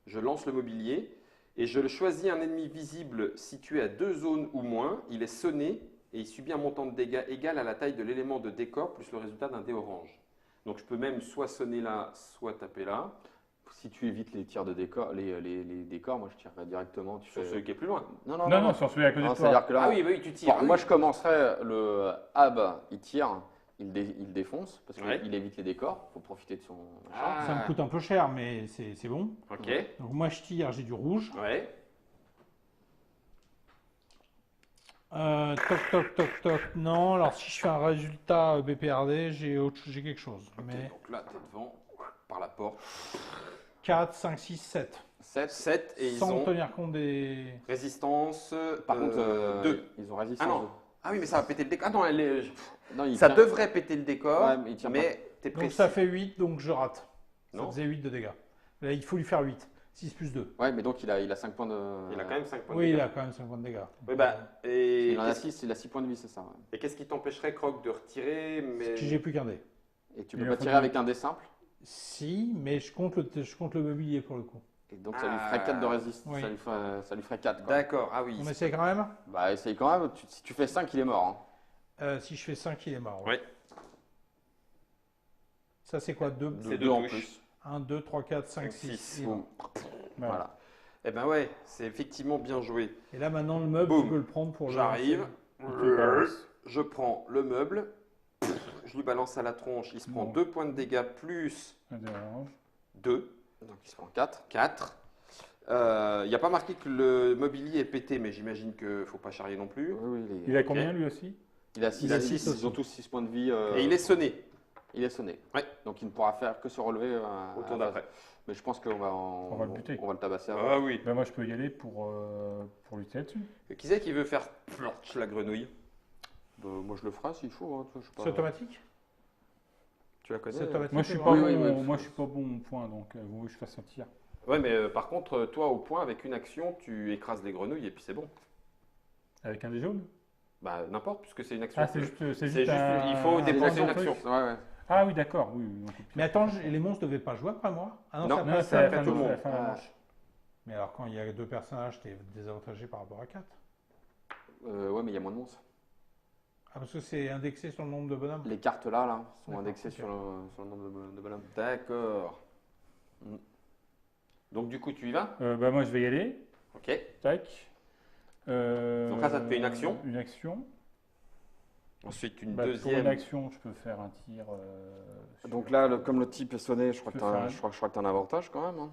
je lance le mobilier, et je choisis un ennemi visible situé à 2 zones ou moins, il est sonné, et il subit un montant de dégâts égal à la taille de l'élément de décor, plus le résultat d'un dé orange. Donc je peux même soit sonner là, soit taper là, Si tu évites les tirs de décor, les décors, moi je tirerais directement. Tu sur fais... celui qui est plus loin. Non, Non, sur celui à côté Non, de toi. c'est-à-dire que là, Ah oui, tu tires. bon, moi je commencerais le hab, il tire, il défonce parce Ouais. qu'il évite les décors. Il faut profiter de son machin. Ah, Ça me coûte un peu cher, mais c'est bon. ok, Donc moi je tire, j'ai du rouge. ouais. Toc, toc, toc, toc. Non, alors si je fais un résultat BPRD, j'ai quelque chose. Ok, Mais donc là, tu es devant, par la porte. 4, 5, 6, 7. 7 et ils Sans ont tenir compte des. résistance Par contre, 2. ils ont résistance. Ah non. Ah oui, mais ça va péter le décor. Ah non, Non, il ça tient- devrait péter le décor, Ouais, mais il tient mais t'es Donc précis. ça fait 8, donc je rate. Ça Non. faisait 8 de dégâts. Là, il faut lui faire 8. 6 plus 2. Ouais, mais donc il a 5 points de. Il a quand même 5 points de Oui, dégâts. il a quand même 50 de dégâts. Oui, bah, et Il en a 6, il a 6 points de vie, c'est ça. Ouais. et qu'est-ce qui t'empêcherait, Croc, de retirer mais... Si j'ai plus qu'un dé. Et tu Il peux a pas fallu- tirer avec un dé simple. Si, mais je compte le mobilier pour le coup. Et donc ça lui ferait 4 de résistance. Oui. Ça lui ferait 4. Quoi. D'accord, ah oui. On essaie quand même. Bah essaye quand même. Si tu fais 5, il est mort. Hein. Si je fais 5, il est mort. Ouais. Ça, c'est quoi 2 C'est Deux deux en touches. plus. 1, 2, 3, 4, 5, Cinq, 6. six. Boum. Voilà. Voilà. Eh ben ouais, c'est effectivement bien joué. Et là, maintenant, le meuble, Boum. tu peux le prendre pour le J'arrive, lancer. Tu balances. je prends le meuble, je lui balance à la tronche, il se prend Bon. 2 points de dégâts plus Un dé orange. 2, Donc il se prend 4. 4. Il n'y a pas marqué que le mobilier est pété, mais j'imagine qu'il ne faut pas charrier non plus. Oui, oui, Il a combien lui aussi? il a 6. Il a six Ils ont tous 6 points de vie. Et il est sonné Il est sonné. Ouais. Donc il ne pourra faire que se relever au tour d'après. Mais je pense qu'on va, On va le buter. on va le tabasser avant. Ah oui. Ben moi je peux y aller pour lui tirer dessus. Qui c'est qui veut faire plorch la grenouille? Moi je le ferai s'il faut. Hein. Je sais pas. C'est automatique. Tu la connais? C'est automatique. Moi je suis le pas Oui, bras. oui, bon, oui. moi je suis pas bon au point donc vous voulez que je fasse un tir. Ouais, mais par contre, toi au point, avec une action, tu écrases les grenouilles et puis c'est bon. Avec un dé jaune? Bah n'importe, puisque c'est une action. Ah c'est juste, c'est juste, un- il faut C'est dépenser une truc. action. Ouais, ouais. Ah oui d'accord, oui. oui, on Mais attends, les monstres ne devaient pas jouer après moi. Ah Non. ça Non, passe c'est à la après fin tout de le monde. la fin de la Ah. manche. Mais alors, quand il y a 2 personnages, t'es désavantagé par rapport à 4. Ouais, mais il y a moins de monstres. Ah, parce que c'est indexé sur le nombre de bonhommes. Les cartes là, sont D'accord, indexées ok. sur le nombre de bonhommes. D'accord. Donc du coup, tu y vas? Bah moi je vais y aller. Ok. Tac. Donc là, ça te fait une action. Une action. Ensuite, une Bah, pour une deuxième. action, je peux faire un tir. sur- Donc là, comme le type est sonné, je crois Je que peux tu faire un- as un avantage quand même. Hein.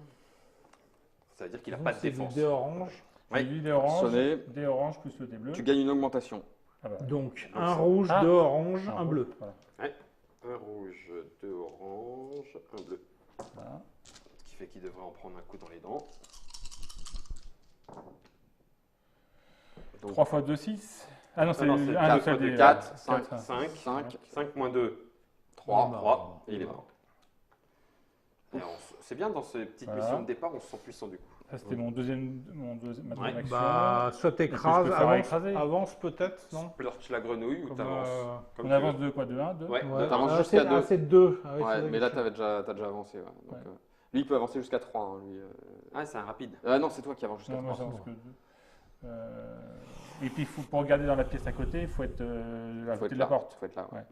Ça veut dire qu'il n'a Donc, pas de c'est du défense. dé orange. J'ai Ouais. du dé orange. Sonné. Dé orange plus le dé bleu. Tu gagnes une augmentation. Ah bah, Donc, Donc, un ça- rouge, Ah. 2 orange, un rouge, bleu. Voilà. Un rouge, 2 oranges, un bleu. Voilà. Ce qui fait qu'il devrait en prendre un coup dans les dents. Donc, 3 fois 2, 6. Ah non, c'est non, c'est un quatre de fois seul deux, dé. quatre, Quatre, cinq. 5, 5, 5 moins 2, 3. Non. 3. Et il est mort. Et c'est bien dans ces petites Voilà. missions de départ, on se sent puissant du coup. Ça, c'était ma deuxième Ouais. action. Bah, soit t'écrases, Est-ce que je peux faire avance, écraser avance peut-être, non Plorch la grenouille ou Comme, t'avances comme On tu avance veux. de quoi? De 1, 2 Ouais, ouais. t'avances Ah, jusqu'à c'est- 2. Ah, c'est 2. Ah, oui, Ouais, c'est mais vrai là, que t'as déjà avancé. Ouais. Donc, Ouais. lui, il peut avancer jusqu'à 3. Hein, lui, Ah, c'est un rapide. Non, c'est toi qui avances jusqu'à Non, moi 3. j'avance que 2. Et puis, pour regarder dans la pièce à côté, il faut être à Faut côté être de la là. porte. Faut être là. Ouais.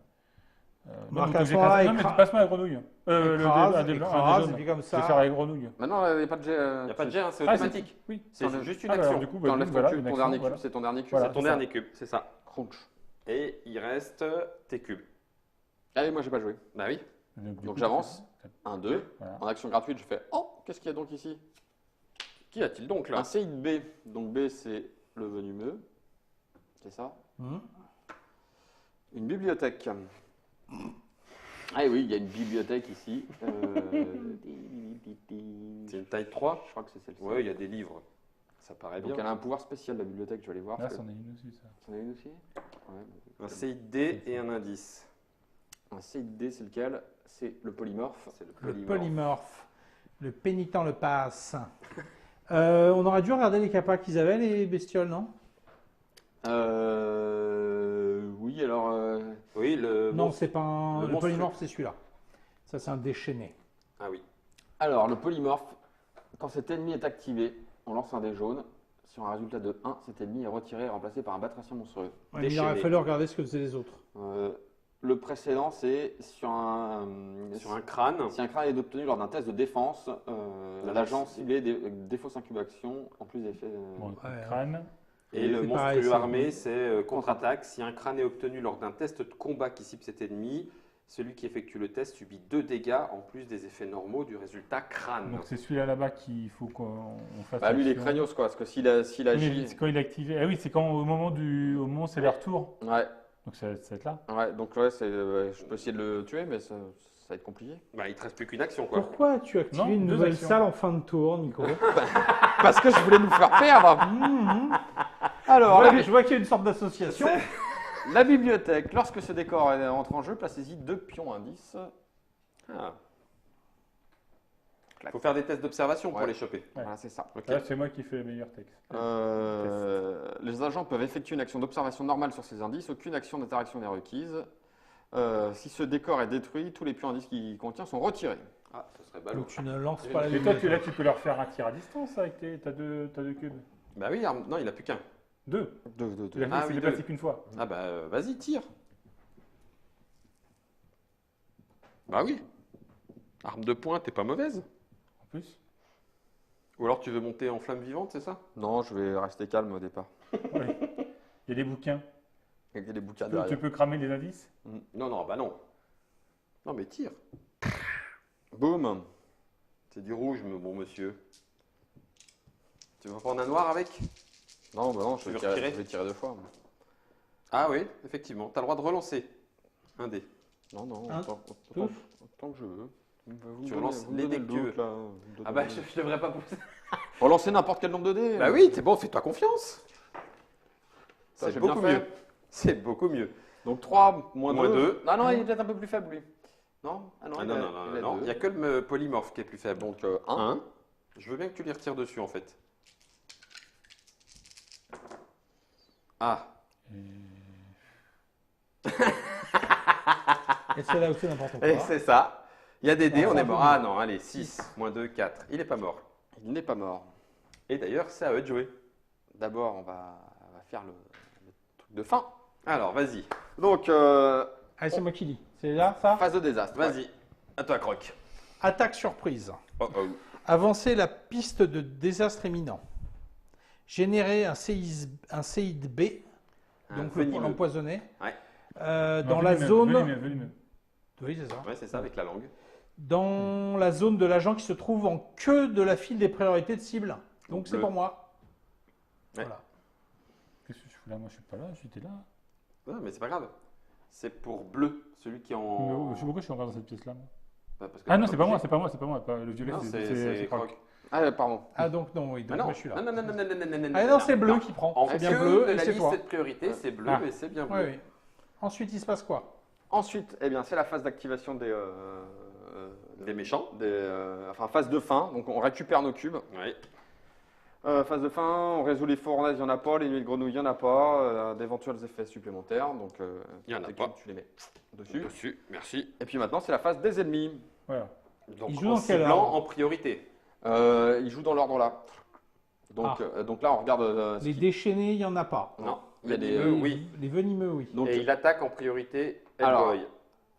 Bah, donc, à ce j'écrase- moment-là, non, mais écra- passe-moi la grenouille. Écrase, Un dé blanc, un dé écrase, jaune. et puis comme Je vais faire ça. la grenouille. Maintenant, il n'y a pas de jet. Il n'y a pas de jet, hein, c'est Ah, automatique. Oui. C'est T'enlèves- juste une Ah, bah, action. alors, du coup, bah, T'enlèves voilà, ton cube, une ton action, dernier voilà. cube, c'est ton dernier cube. Voilà. c'est Ton tout. dernier cube, c'est ça. Crunch. Et il reste tes cubes. Allez, moi, j'ai pas joué. Bah oui. Du Donc, coup, j'avance. 1, 2. Voilà. En action gratuite, je fais Oh, qu'est-ce qu'il y a donc ici? Qui a-t-il donc là? Un CI de B. Donc, B, c'est le venimeux. C'est ça? Hmm. Une bibliothèque. Ah oui, il y a une bibliothèque ici. C'est une taille 3. Je crois que c'est celle-ci. Ouais, il y a des livres. Ça paraît Donc bien. elle a un pouvoir spécial, la bibliothèque, je vais aller voir. Là, parce c'en que- est une aussi, ça. C'en a une aussi Ouais. Un CID et un indice. Un CID, c'est lequel? C'est le polymorphe. C'est le Le polymorphe. polymorphe. Le pénitent le passe. On aurait dû regarder les capas qu'ils avaient, les bestioles, non? Oui, alors. Oui, le Non, monstre. c'est pas un. le Le monstre. polymorphe, c'est celui-là. Ça, c'est un déchaîné. Ah oui. Alors, le polymorphe, quand cet ennemi est activé, on lance un dé jaune. Sur un résultat de 1, cet ennemi est retiré et remplacé par un batracien monstrueux. Ouais, il Déchaîné. aurait fallu regarder ce que faisaient les autres. Le précédent, c'est sur un crâne. Si un crâne est obtenu lors d'un test de défense, l'agent ciblé défausse incubation, en plus d'effets. Bon, Ouais. crâne. Et le C'est monstrueux pareil, c'est- armé, c'est contre-attaque. Si un crâne est obtenu lors d'un test de combat qui cible cet ennemi, celui qui effectue le test subit 2 dégâts en plus des effets normaux du résultat crâne. Donc, c'est celui-là là-bas qu'il faut qu'on fasse. Bah, lui, il est action. craignos, quoi, parce que s'il Oui, mais agit. c'est quand il est activé. Ah oui, c'est quand au moment où c'est leur tour. Ouais, Donc, ça va être là. ouais, donc ouais, je peux essayer de le tuer, mais ça va être compliqué. Bah, il te reste plus qu'une action, quoi. Pourquoi as-tu activé Non, une deux nouvelle actions. salle en fin de tour, Nico? Parce que je voulais nous faire perdre. Alors, Je vois qu'il y a une sorte d'association. la bibliothèque. Lorsque ce décor entre en jeu, placez-y 2 pions indices. Ah. Il faut faire des tests d'observation pour Ouais. les choper. Voilà, c'est ça. Ok. Là, c'est moi qui fais le meilleur texte. Les agents peuvent effectuer une action d'observation normale sur ces indices. Aucune action d'interaction n'est requise. Si ce décor est détruit, tous les puits indices qu'il contient sont retirés. Ah, ce serait ballot. Donc tu ne lances pas la Et toi, lumière. tu peux leur faire un tir à distance avec t'as deux cubes. Bah oui, non, il a plus qu'un. Deux. Deux. Tu l'as Ah fait oui, déplacer deux. qu'une fois. Ah bah vas-y, tire. Bah oui. Arme de poing, t'es pas mauvaise. En plus. Ou alors tu veux monter en flamme vivante, c'est ça? Non, je vais rester calme au départ. Ouais. Il y a des bouquins. Il y a des bouquins Tu derrière. peux cramer des indices. Non, bah non. Non mais tire. Boum. C'est du rouge, bon monsieur. Tu veux prendre un noir avec? Non, bah non, Tu veux retirer je vais tirer deux fois. Ah oui, effectivement. T'as le droit de relancer un dé. Non, non, Un, autant que je veux. Vous Tu me relances vous me les donnez dés le que tu doute, veux. là. Vous me Ah donnez bah le- je devrais pas pousser. Relancer n'importe quel nombre de dés. Bah oui, t'es bon, fais-toi confiance. Ça, C'est j'ai bien beaucoup fait. mieux. C'est beaucoup mieux. Donc 3 moins Moins 2. deux. Ah non, il est peut-être un peu plus faible lui. Non Ah Ah il non, a- non, non, il a non, deux. il n'y a que le polymorphe qui est plus faible. Donc 1. 1. Je veux bien que tu les retires dessus en fait. Ah, Et c'est là où c'est n'importe quoi. et c'est ça. Il y a des dés, Ah, on ça est mort. va. Ah non, allez, 6, moins 2, 4. Il n'est pas mort. Il n'est pas mort. Et d'ailleurs, c'est à eux de jouer. D'abord, on va faire le truc de fin. Alors, vas-y. Donc, Allez, c'est moi qui dis. C'est là, ça? phase de désastre. Vas-y. À toi, Croc. Attaque surprise. Oh, oh. Avancer la piste de désastre imminent. Générer un séide B, Un donc venimeux. l'empoisonné, Ouais. dans Non, la venimeux, zone. venimeux. Oui, c'est ça. Ouais, c'est ça, avec la langue. Dans la zone de l'agent qui se trouve en queue de la file des priorités de cible. Donc c'est Bleu. pour moi. Ouais. Voilà. Qu'est-ce que je fous là? Moi, je suis pas là. J'étais là. Non, mais c'est pas grave. C'est pour bleu, celui qui est Mais en. pourquoi je suis encore dans cette pièce-là, moi? Bah, parce que Ah t'es non, pas c'est pas moi, obligé. c'est pas moi. Le violet, Non, c'est Croc. Ah, pardon. Ah donc non, oui, Ah donc non. moi je suis là. Non, non, non, non, non, non, non, Ah non, c'est bleu qui prend. En C'est bien queue bleu de et la c'est liste toi. de priorité, c'est bleu Ah. et c'est bien Oui, bleu. oui. Ensuite, il se passe quoi? Ensuite, eh bien, c'est la phase d'activation Des méchants. enfin, phase de fin. Donc, on récupère nos cubes. Ouais. Phase de fin, on résout les fournaises, il n'y en a pas. Les nuits de grenouille, il n'y en a pas. D'éventuels effets supplémentaires. Donc, Il y en a tes pas. cubes, tu les mets dessus. Dessus, merci. Et puis maintenant, c'est la phase des ennemis. Voilà. Donc, Il joue en dans quel ciblant ordre en priorité. Ils jouent dans l'ordre là. Donc, donc là, on regarde. Les déchaînés, il n'y en a pas. Non. Il y a des. Venimeux, oui. Les venimeux, oui. Donc, Et il attaque en priorité Alors, Hellboy.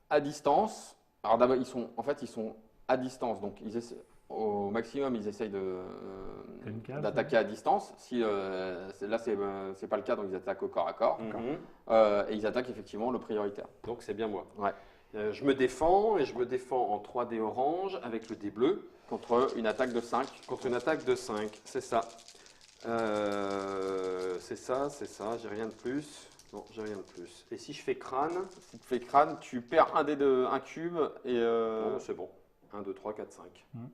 à distance. Alors d'abord, ils sont à distance. Donc, au maximum, ils essayent T'as une case, d'attaquer à distance. Si là, c'est pas le cas, donc ils attaquent au corps à corps. Mhm. Et ils attaquent effectivement le prioritaire. Donc c'est bien moi. Ouais. Je me défends et je me défends en 3D orange avec le dé bleu Contre une attaque de 5. contre une attaque de 5. C'est ça. C'est ça. J'ai rien de plus. Non, j'ai rien de plus. Et si je fais crâne, Si tu fais crâne, tu perds un cube et. non, c'est bon. 1, 2, 3, 4, 5.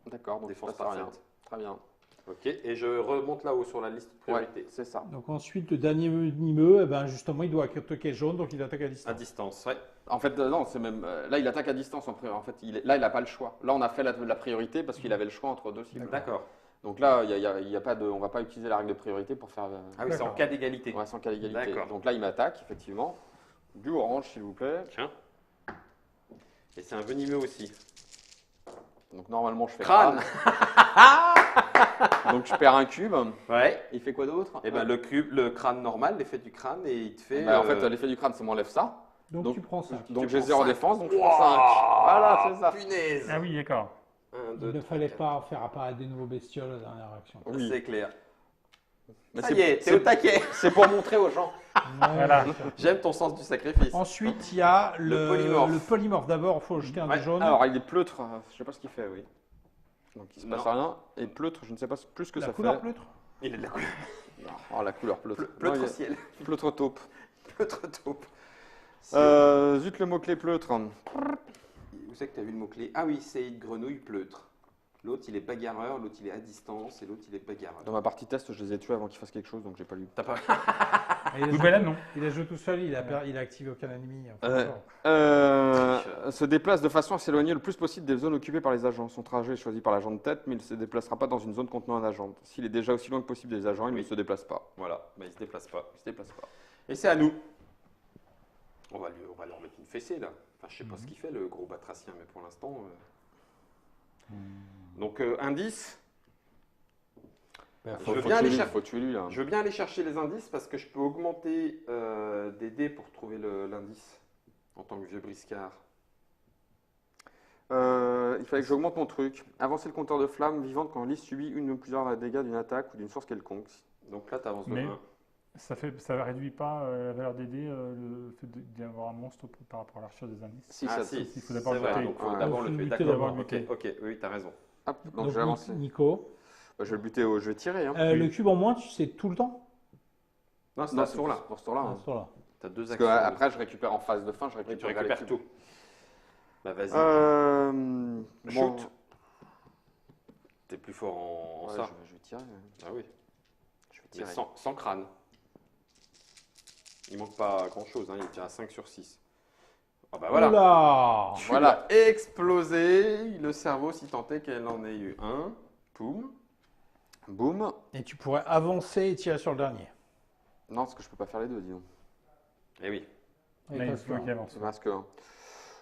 D'accord, donc Défense ça passe à rien. parfaite. Très bien. Ok, et je remonte là-haut sur la liste de Ouais, priorité. c'est ça. Donc ensuite, le dernier venimeux, eh ben, justement, il doit attaquer jaune, donc il attaque à À distance. distance, ouais. En fait, non, c'est même. Là, il attaque à distance. En fait, là, il n'a pas le choix. Là, on a fait la priorité parce qu'il avait le choix entre deux cibles. D'accord. Donc là, y a pas de, on va pas utiliser la règle de priorité pour faire. Ah oui, c'est en D'accord. cas d'égalité. Ouais, sans cas d'égalité. D'accord. Donc là, il m'attaque, effectivement. Du orange, s'il vous plaît. Tiens. Et c'est un venimeux aussi. Donc normalement, je fais Crâne. Donc je perds un cube. Ouais. Il fait quoi d'autre Et ben le crâne normal, l'effet du crâne, et il te fait. Bah, en fait, l'effet du crâne, ça m'enlève ça. Donc, tu prends 5. Donc Tu j'ai prends 0 cinq. défense, donc je prends 5. Voilà, c'est ça. Punaise. Ah oui, d'accord. 1, Il 2, ne fallait pas faire apparaître des nouveaux bestioles à la dernière action. Oui. C'est clair. Mais Ça y est, t'es au c'est taquet. c'est pour montrer aux gens. Voilà. J'aime ton sens du sacrifice. Ensuite, il y a Le polymorphe. le polymorphe. D'abord, il faut jeter un Ouais, dé jaune. Alors, il est pleutre. Je sais pas ce qu'il fait, oui. Donc il se passe Non. rien. Et pleutre, je ne sais pas plus ce que la ça couleur fait. pleutre. Il est de la couleur. Oh, la couleur pleutre. Pleutre Non, au ciel. Pleutre taupe. Pleutre taupe. Zut, le mot-clé pleutre. Où c'est que tu as vu le mot-clé? Ah oui, c'est grenouille pleutre. L'autre, il est bagarreur, l'autre, il est à distance, et l'autre, il est bagarreur. Dans ma partie test, je les ai tués avant qu'ils fassent quelque chose, donc j'ai pas lu. T'as pas. Loubella, non. Il a joué tout seul, il a activé aucun ennemi. Se déplace de façon à s'éloigner le plus possible des zones occupées par les agents. Son trajet est choisi par l'agent de tête, mais il ne se déplacera pas dans une zone contenant un agent. S'il est déjà aussi loin que possible des agents, il ne se déplace pas. Voilà, il se déplace pas. Il se déplace pas. Et c'est à nous. On va leur mettre une fessée là. Enfin, je sais pas ce qu'il fait le gros batracien, mais pour l'instant. Donc indice. Faut tuer lui là. Je veux bien aller chercher les indices parce que je peux augmenter des dés pour trouver l'indice en tant que vieux briscard. Il fallait que j'augmente mon truc. Avancer le compteur de flammes vivantes quand Lys subit une ou plusieurs dégâts d'une attaque ou d'une source quelconque. Donc là, tu avances de Mais 1. ça réduit pas la valeur des dés, le fait d'avoir un monstre par rapport à la recherche des indices. Si, Ah ça, si, il faut d'abord c'est le vrai, buter. donc faut Ouais, d'abord faut le le tuer. buter D'accord, d'abord. ok, oui, tu as raison. Hop, donc Donc, je vais avancer. Nico, Je vais le buter, je vais tirer. Hein. le cube en moins, tu sais tout le temps. Non, c'est Non, à ce tour-là. pour ce tour-là. Ah, hein. ce tour-là. Tu as deux Parce que actions. après, je récupère en phase de fin, je Oui, récupère, tu récupères les tout. cubes. Bah vas-y, Bon, shoot. T'es plus fort en ouais, ça. je vais tirer. Ah oui, Je vais mais tirer. sans crâne. Il manque pas grand-chose, hein, il tire à 5 sur 6. Ah bah voilà. Oula. Tu Voilà. l'as explosé, le cerveau, si tant est qu'elle en ait eu un. Poum. Boum. Et tu pourrais avancer et tirer sur le dernier. Non, parce que je peux pas faire les deux, disons. Eh oui. Et Là, il parce faut que- qu'il avance. C'est masque 1.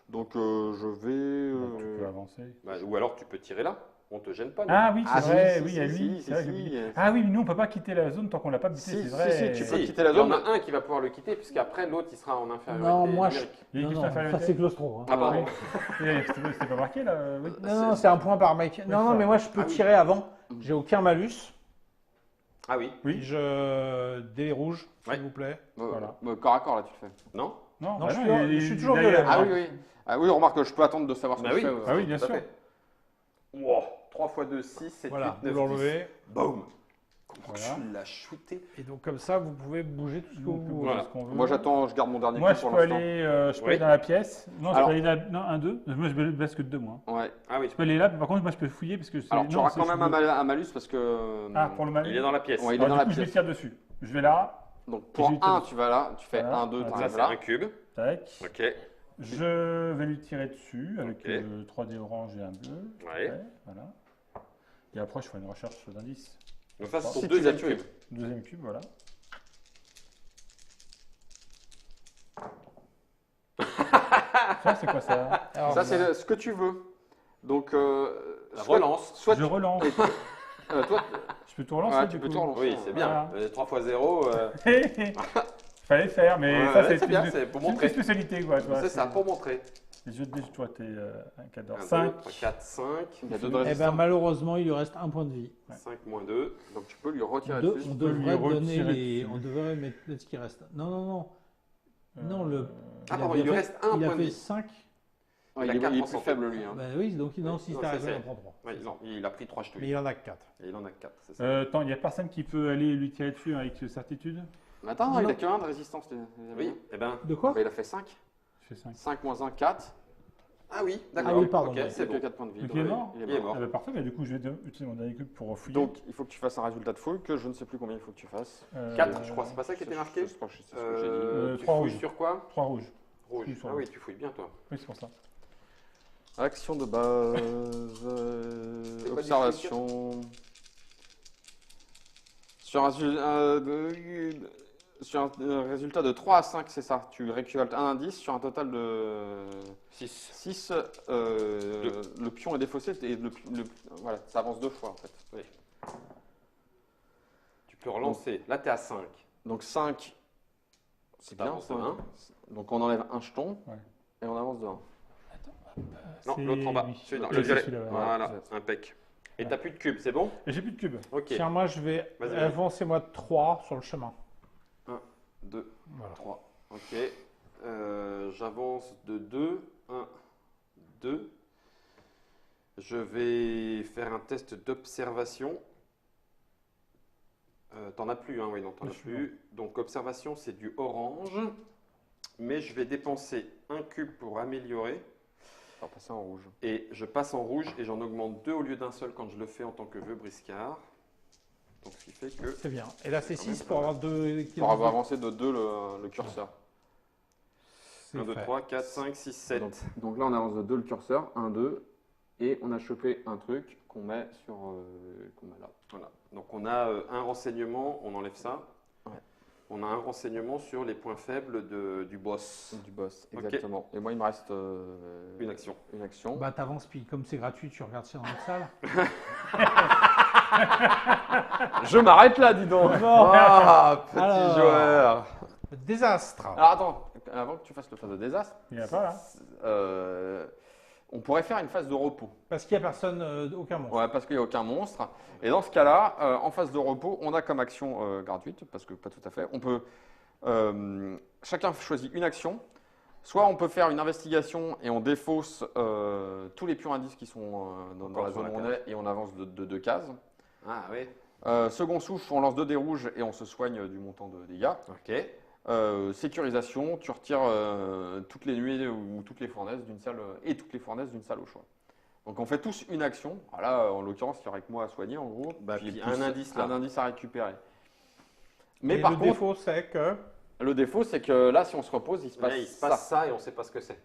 Donc je vais. Donc, tu peux avancer. Bah, ou alors tu peux tirer là. On te gêne pas. nous. Ah oui, c'est Ah, vrai, si, oui, si, il y a si, lui. si, c'est vrai, si, j'ai oublié. si. Ah oui, mais nous, on peut pas quitter la zone tant qu'on l'a pas buté, Si, c'est si, vrai. si, tu peux Si, quitter la il y en zone. a un qui va pouvoir le quitter, puisqu'après l'autre il sera en infériorité Non, moi, je- numérique. Il y a Non, une non, question à ça faire c'est Claustro. hein. Ah pardon. C'était pas marqué là oui. Non, c'est un point par mec. Non, non, ça. mais moi je peux Ah oui. tirer avant. J'ai aucun malus. Ah oui. Oui. Je dés rouges, Ouais. s'il vous plaît. Voilà. Corps à corps, là, tu le fais. Non. Non, Non, bah je suis toujours derrière. violet. Ah oui, oui. Ah oui, remarque, je peux attendre de savoir ce Bah que oui. je fais. Ah oui, bien Tout à sûr. fait. Wow. 3 x 2, 6, 7, Voilà, 8, vous 9, 10. l'enlevez. Boum. Comment Voilà. tu l'as shooté? Et donc comme ça, vous pouvez bouger tout ce que On vous peut voulez. bouger Voilà. ce qu'on veut. Moi, j'attends, je garde mon dernier Moi, coup je pour peux l'instant. aller Oui. dans la pièce. Non, je Alors- peux aller là. Non, un, deux. Moi, je baisse que de deux, moi. Ouais. Ah oui. Je peux aller là, mais par contre, moi, je peux fouiller parce que c'est. Alors, tu non, auras c'est- quand je même peux- un malus parce que. Ah, pour le malus. Il est dans la pièce. Ouais, il est Alors, dans du la coup, je vais pièce. tirer dessus. Je vais là. Donc, pour je vais 1, te- tu vas là, tu fais Voilà. 1, 2, Voilà. tu Ça arrives c'est là. un cube. Tac. Ok. Je vais lui tirer dessus avec Ok. 3 dés orange et un bleu. Ouais. Voilà. Et après, je ferai une recherche d'indices. Donc ça c'est Si ton tu deuxième l'as tué. cube. Deuxième cube, voilà. Ça, c'est quoi ça? Alors, Ça, c'est ce que tu veux. Donc, La relance. Soit Je relance. toi, Je peux tout relancer ouais, du tu peux coup. tout relancer. Oui, c'est bien. Voilà. 3 x 0, Fallait le faire, mais Ouais, ça, ouais, c'est bien, une- c'est pour une montrer. spécialité, quoi. tu vois, c'est ça, pour montrer. Les jeux de dés, toi, t'es un cadre. 1, 5. 2, 3, 4, 5. Il y a 2 de eh ben, résistance. malheureusement, il lui reste un point de vie. 5 moins 2. Donc, tu peux lui retirer Deux, dessus. on peux lui devrait donner retirer les. dessus. On devrait mettre ce qui reste. Non, non, non. Non, le- Ah, a pardon, bien il lui fait- reste un Il a point de fait vie. 5. Ouais, Il a il est 4 en plus santé. faible, lui. Hein. Bah oui, donc non, si Non, c'est arrivé, c'est il en prend 3. Ouais, non, il a pris 3 Mais ch'touilles. il en a 4. Et il en a 4, c'est ça. Attends, il n'y a personne qui peut aller lui tirer dessus avec certitude? Mais attends, Non, il a non. que 1 de résistance. Oui, eh ben. De quoi? Bah, il a fait 5. Je fais 5. 5 moins 1, 4. Ah oui, d'accord. Ah oui, pardon, Ok, ouais. c'est C'est que bon. 4 points de vie. Donc, Donc, il est mort. Il est Il est mort. mort. Ah bah, parfait, bah, du coup, je vais utiliser mon dernier cube pour fouiller. Donc, il faut que tu fasses un résultat de fouille que je ne sais plus combien il faut que tu fasses. 4, je crois, c'est pas ça qui était marqué? Je crois que c'est ce que j'ai dit. Tu 3 fouilles rouges. sur quoi? 3 rouges. Rouge. Fouille sur Ah rouge. oui, tu fouilles bien, toi. Oui, c'est pour ça. Action de base, C'est quoi, observation. Sur un résultat de 3 à 5, c'est ça. Tu récoltes un indice sur un total de 6. 6. Le pion est défaussé et voilà, ça avance 2 fois en fait. Oui. Tu peux relancer. Là, t'es à 5. Donc 5, c'est bien. T'avances Ça, de un. Donc on enlève un jeton Ouais. et on avance de 1. Non, C'est l'autre en bas. lui. Celui-là, Oui, le c'est violet. celui-là, ouais. Voilà, c'est impec. Et t'as plus de cube, c'est bon? Et j'ai plus de cube. Ok. Tiens, moi, je vais Vas-y, vas-y. avancer moi de 3 sur le chemin. 2, Voilà. 3. Ok. J'avance de 2. 1, 2. Je vais faire un test d'observation. T'en as plus, hein? Oui, non, t'en as Je suis plus. Donc, observation, c'est du orange. Mais je vais dépenser un cube pour améliorer. On va passer en rouge. Et je passe en rouge et j'en augmente 2 au lieu d'un seul quand je le fais en tant que vieux briscard. Donc ce qui fait que... C'est bien. Et là, c'est quand même 6 pas pour mal. avoir 2. Pour avoir avancé de 2 le curseur. 1, 2, 3, 4, 5, 6, 7. Donc là, on avance de 2 le curseur, 1, 2, et on a chopé un truc qu'on met sur, qu'on met là. Voilà. Donc on a un renseignement, on enlève ça. Ouais. On a un renseignement sur les points faibles du boss. Du boss, Ok. exactement. Et moi, il me reste Une action. Une action. Bah, t'avances, puis comme c'est gratuit, tu regardes ça dans notre salle. Je m'arrête là, dis donc. Bon. Ah, petit Alors. joueur. Désastre. Alors attends, avant que tu fasses le phase de désastre, Il n'y en a pas là. on pourrait faire une phase de repos. Parce qu'il n'y a personne, aucun monstre. Ouais, parce qu'il n'y a aucun monstre. Et dans ce cas-là, en phase de repos, on a comme action gratuite, parce que pas tout à fait. On peut, chacun choisit une action. Soit on peut faire une investigation et on défausse tous les pions indices qui sont dans la zone où on est et on avance de 2 cases. Ah oui. Second souffle, on lance 2 dés rouges et on se soigne du montant de dégâts. Ok. Sécurisation, tu retires toutes les nuées ou toutes les fournaises d'une salle et toutes les fournaises d'une salle au choix. Donc on fait tous une action. Alors là, en l'occurrence, il n'y aurait que moi à soigner en gros. Bah, puis plus un indice, là. un indice à récupérer. Mais Et par le contre, défaut, c'est que. le défaut, c'est que là, si on se repose, il se passe Là, il se ça. passe ça et on ne sait pas ce que c'est.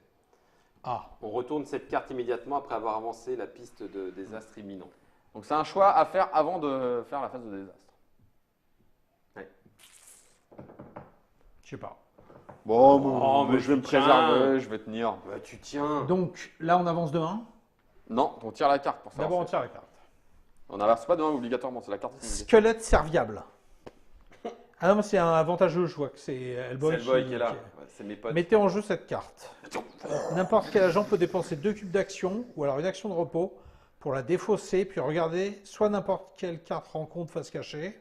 Ah. On retourne cette carte immédiatement après avoir avancé la piste de désastre imminent. Donc c'est un choix à faire avant de faire la phase de désastre. Je sais pas. Bon, Oh, mais je vais me tu tiens. préserver, je vais tenir. Bah, tu tiens. Donc, là, on avance de 1. Non, on tire la carte pour ça. D'abord, on tire la carte. On n'avance pas de 1 obligatoirement, c'est la carte. Squelette serviable. Ah non, mais c'est un avantageux, je vois que c'est Hellboy, C'est le boy qui est là. Ouais, c'est mes potes. Mettez en jeu cette carte. N'importe quel agent peut dépenser 2 cubes d'action ou alors une action de repos pour la défausser, puis regarder soit n'importe quelle carte rencontre face cachée,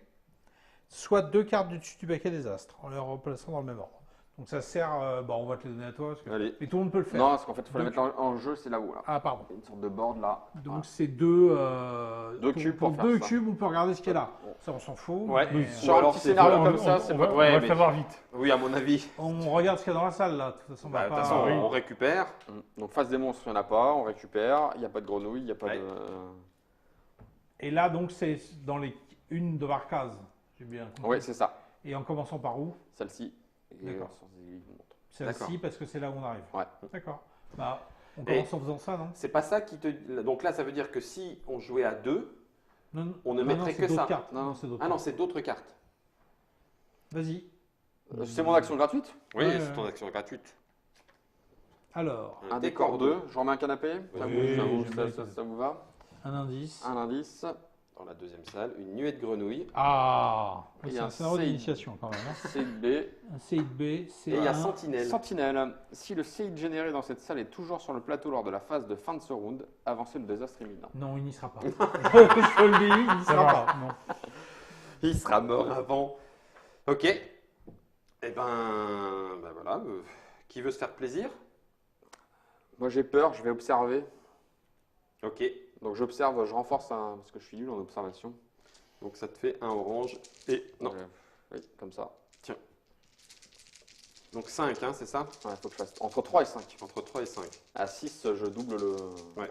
soit 2 cartes du dessus du baquet des astres, en les replaçant dans le même ordre. Donc ça sert, on va te les donner à toi, parce que... Allez. mais tout le monde peut le faire. Non, parce qu'en fait, il faut les Donc- mettre en jeu, c'est là-haut. Là. Ah pardon. Il y a une sorte de board là. Donc c'est 2 Deux cubes pour faire deux ça. cubes, on peut regarder ce qu'il y a là. Ça, on s'en fout. Ouais. mais, Oui, Sur alors, un petit c'est scénario bon, comme ça, c'est on pas va, ouais, on va mais- le savoir vite. Oui, à mon avis. on regarde ce qu'il y a dans la salle là. De toute façon, on Bah, va de toute pas- façon, oui. on récupère. Donc face des monstres, il n'y en a pas, on récupère, il n'y a pas de grenouille, il n'y a pas Ouais. de... Et là, donc, c'est dans les une de par case. J'ai bien compris. Oui, c'est ça, Et en commençant par où? celle-ci. Et D'accord. sans aiguille, je vous montre. Celle-ci, D'accord. parce que c'est là où on arrive. Ouais. D'accord. Bah, on commence en faisant ça, non? C'est pas ça qui te. Donc là, ça veut dire que si on jouait à 2, Non, On ne non, mettrait c'est que d'autres ça. cartes. Non. Non, c'est d'autres ah non, cartes. c'est d'autres cartes. Vas-y. C'est mon action gratuite. Oui, Ouais, c'est ton ouais. action gratuite. Alors, Un décor 2, je remets un canapé. Ça vous- Oui, ça vous- j'aime ça- bien ça- ça. ça vous va? un indice. Un indice. Dans la deuxième salle, une nuée de grenouilles. Ah, Et c'est un un scénario C. d'initiation quand même. Hein. CIB. Un CIB, c'est Et il y a un... Sentinelle. Sentinelle. Si le CID généré dans cette salle est toujours sur le plateau lors de la phase de fin de ce round, avancez le désastre imminent. Non, il n'y sera pas. je te le dis, il n'y Ça sera va. pas. Non. Il sera mort avant. Ok. Eh ben voilà. Qui veut se faire plaisir? Moi j'ai peur, je vais observer. Ok. Donc j'observe, je renforce parce que je suis nul en observation. Donc ça te fait un orange et. Non. Oui, comme ça. Donc 5, hein, c'est ça? Il faut que je fasse entre 3 et 5. Entre 3 et 5. À 6, je double le Ouais.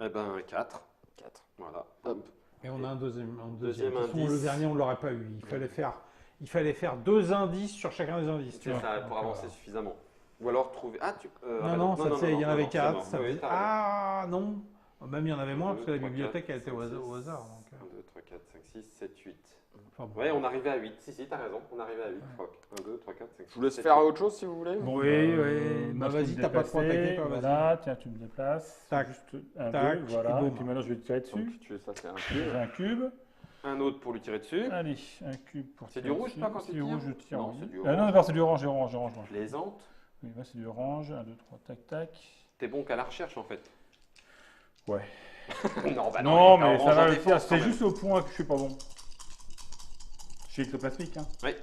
Eh ben 4. 4. Voilà. Hop. Et on a un deuxième. Deuxième De toute façon, indice. le dernier, on ne l'aurait pas eu. Il fallait faire 2 indices sur chacun des indices. tu C'est vois. ça, Donc, pour avancer suffisamment. Ou alors trouver. Ah, tu. Non, ça, c'est- il y en avait c'est 4. mort. Ça Oui, faisait- t'as raison. Ah non. Même il y en avait moins, Un, parce que la deux, trois, bibliothèque, quatre, elle était cinq, au six. hasard. Donc, 1, 2, 3, 4, 5, 6, 7, 8. enfin, bon. Ouais, on arrivait à 8. Si, t'as raison. On arrivait à 8. 1, 2, 3, 4, 5, 6. Je vous laisse faire autre chose si vous voulez. Bon, Oui, bah, moi, je vas-y, peux me t'as pas trop déplacer. attaqué, toi, vas-y. Voilà, tiens, tu me déplaces. Tac, Juste un, tac, deux, et voilà. boum. Et puis maintenant, je vais tirer dessus. Donc tu ça c'est un J'ai cube. un cube. Un autre pour lui tirer dessus. Allez, un cube pour C'est tirer du rouge, dessus. toi, quand tu C'est du tires rouge, je tire. Non, oui. c'est du Non, orange. d'abord, c'est du orange, orange. Plaisante. Oui, moi, c'est du orange. 1, 2, 3, tac, tac. T'es bon qu'à la recherche en fait. Ouais. non, bah non, il est mais pas ça orange va en le défense, faire. quand C'est même. juste au point que je suis pas bon. Je suis ectoplasmique, hein. Oui.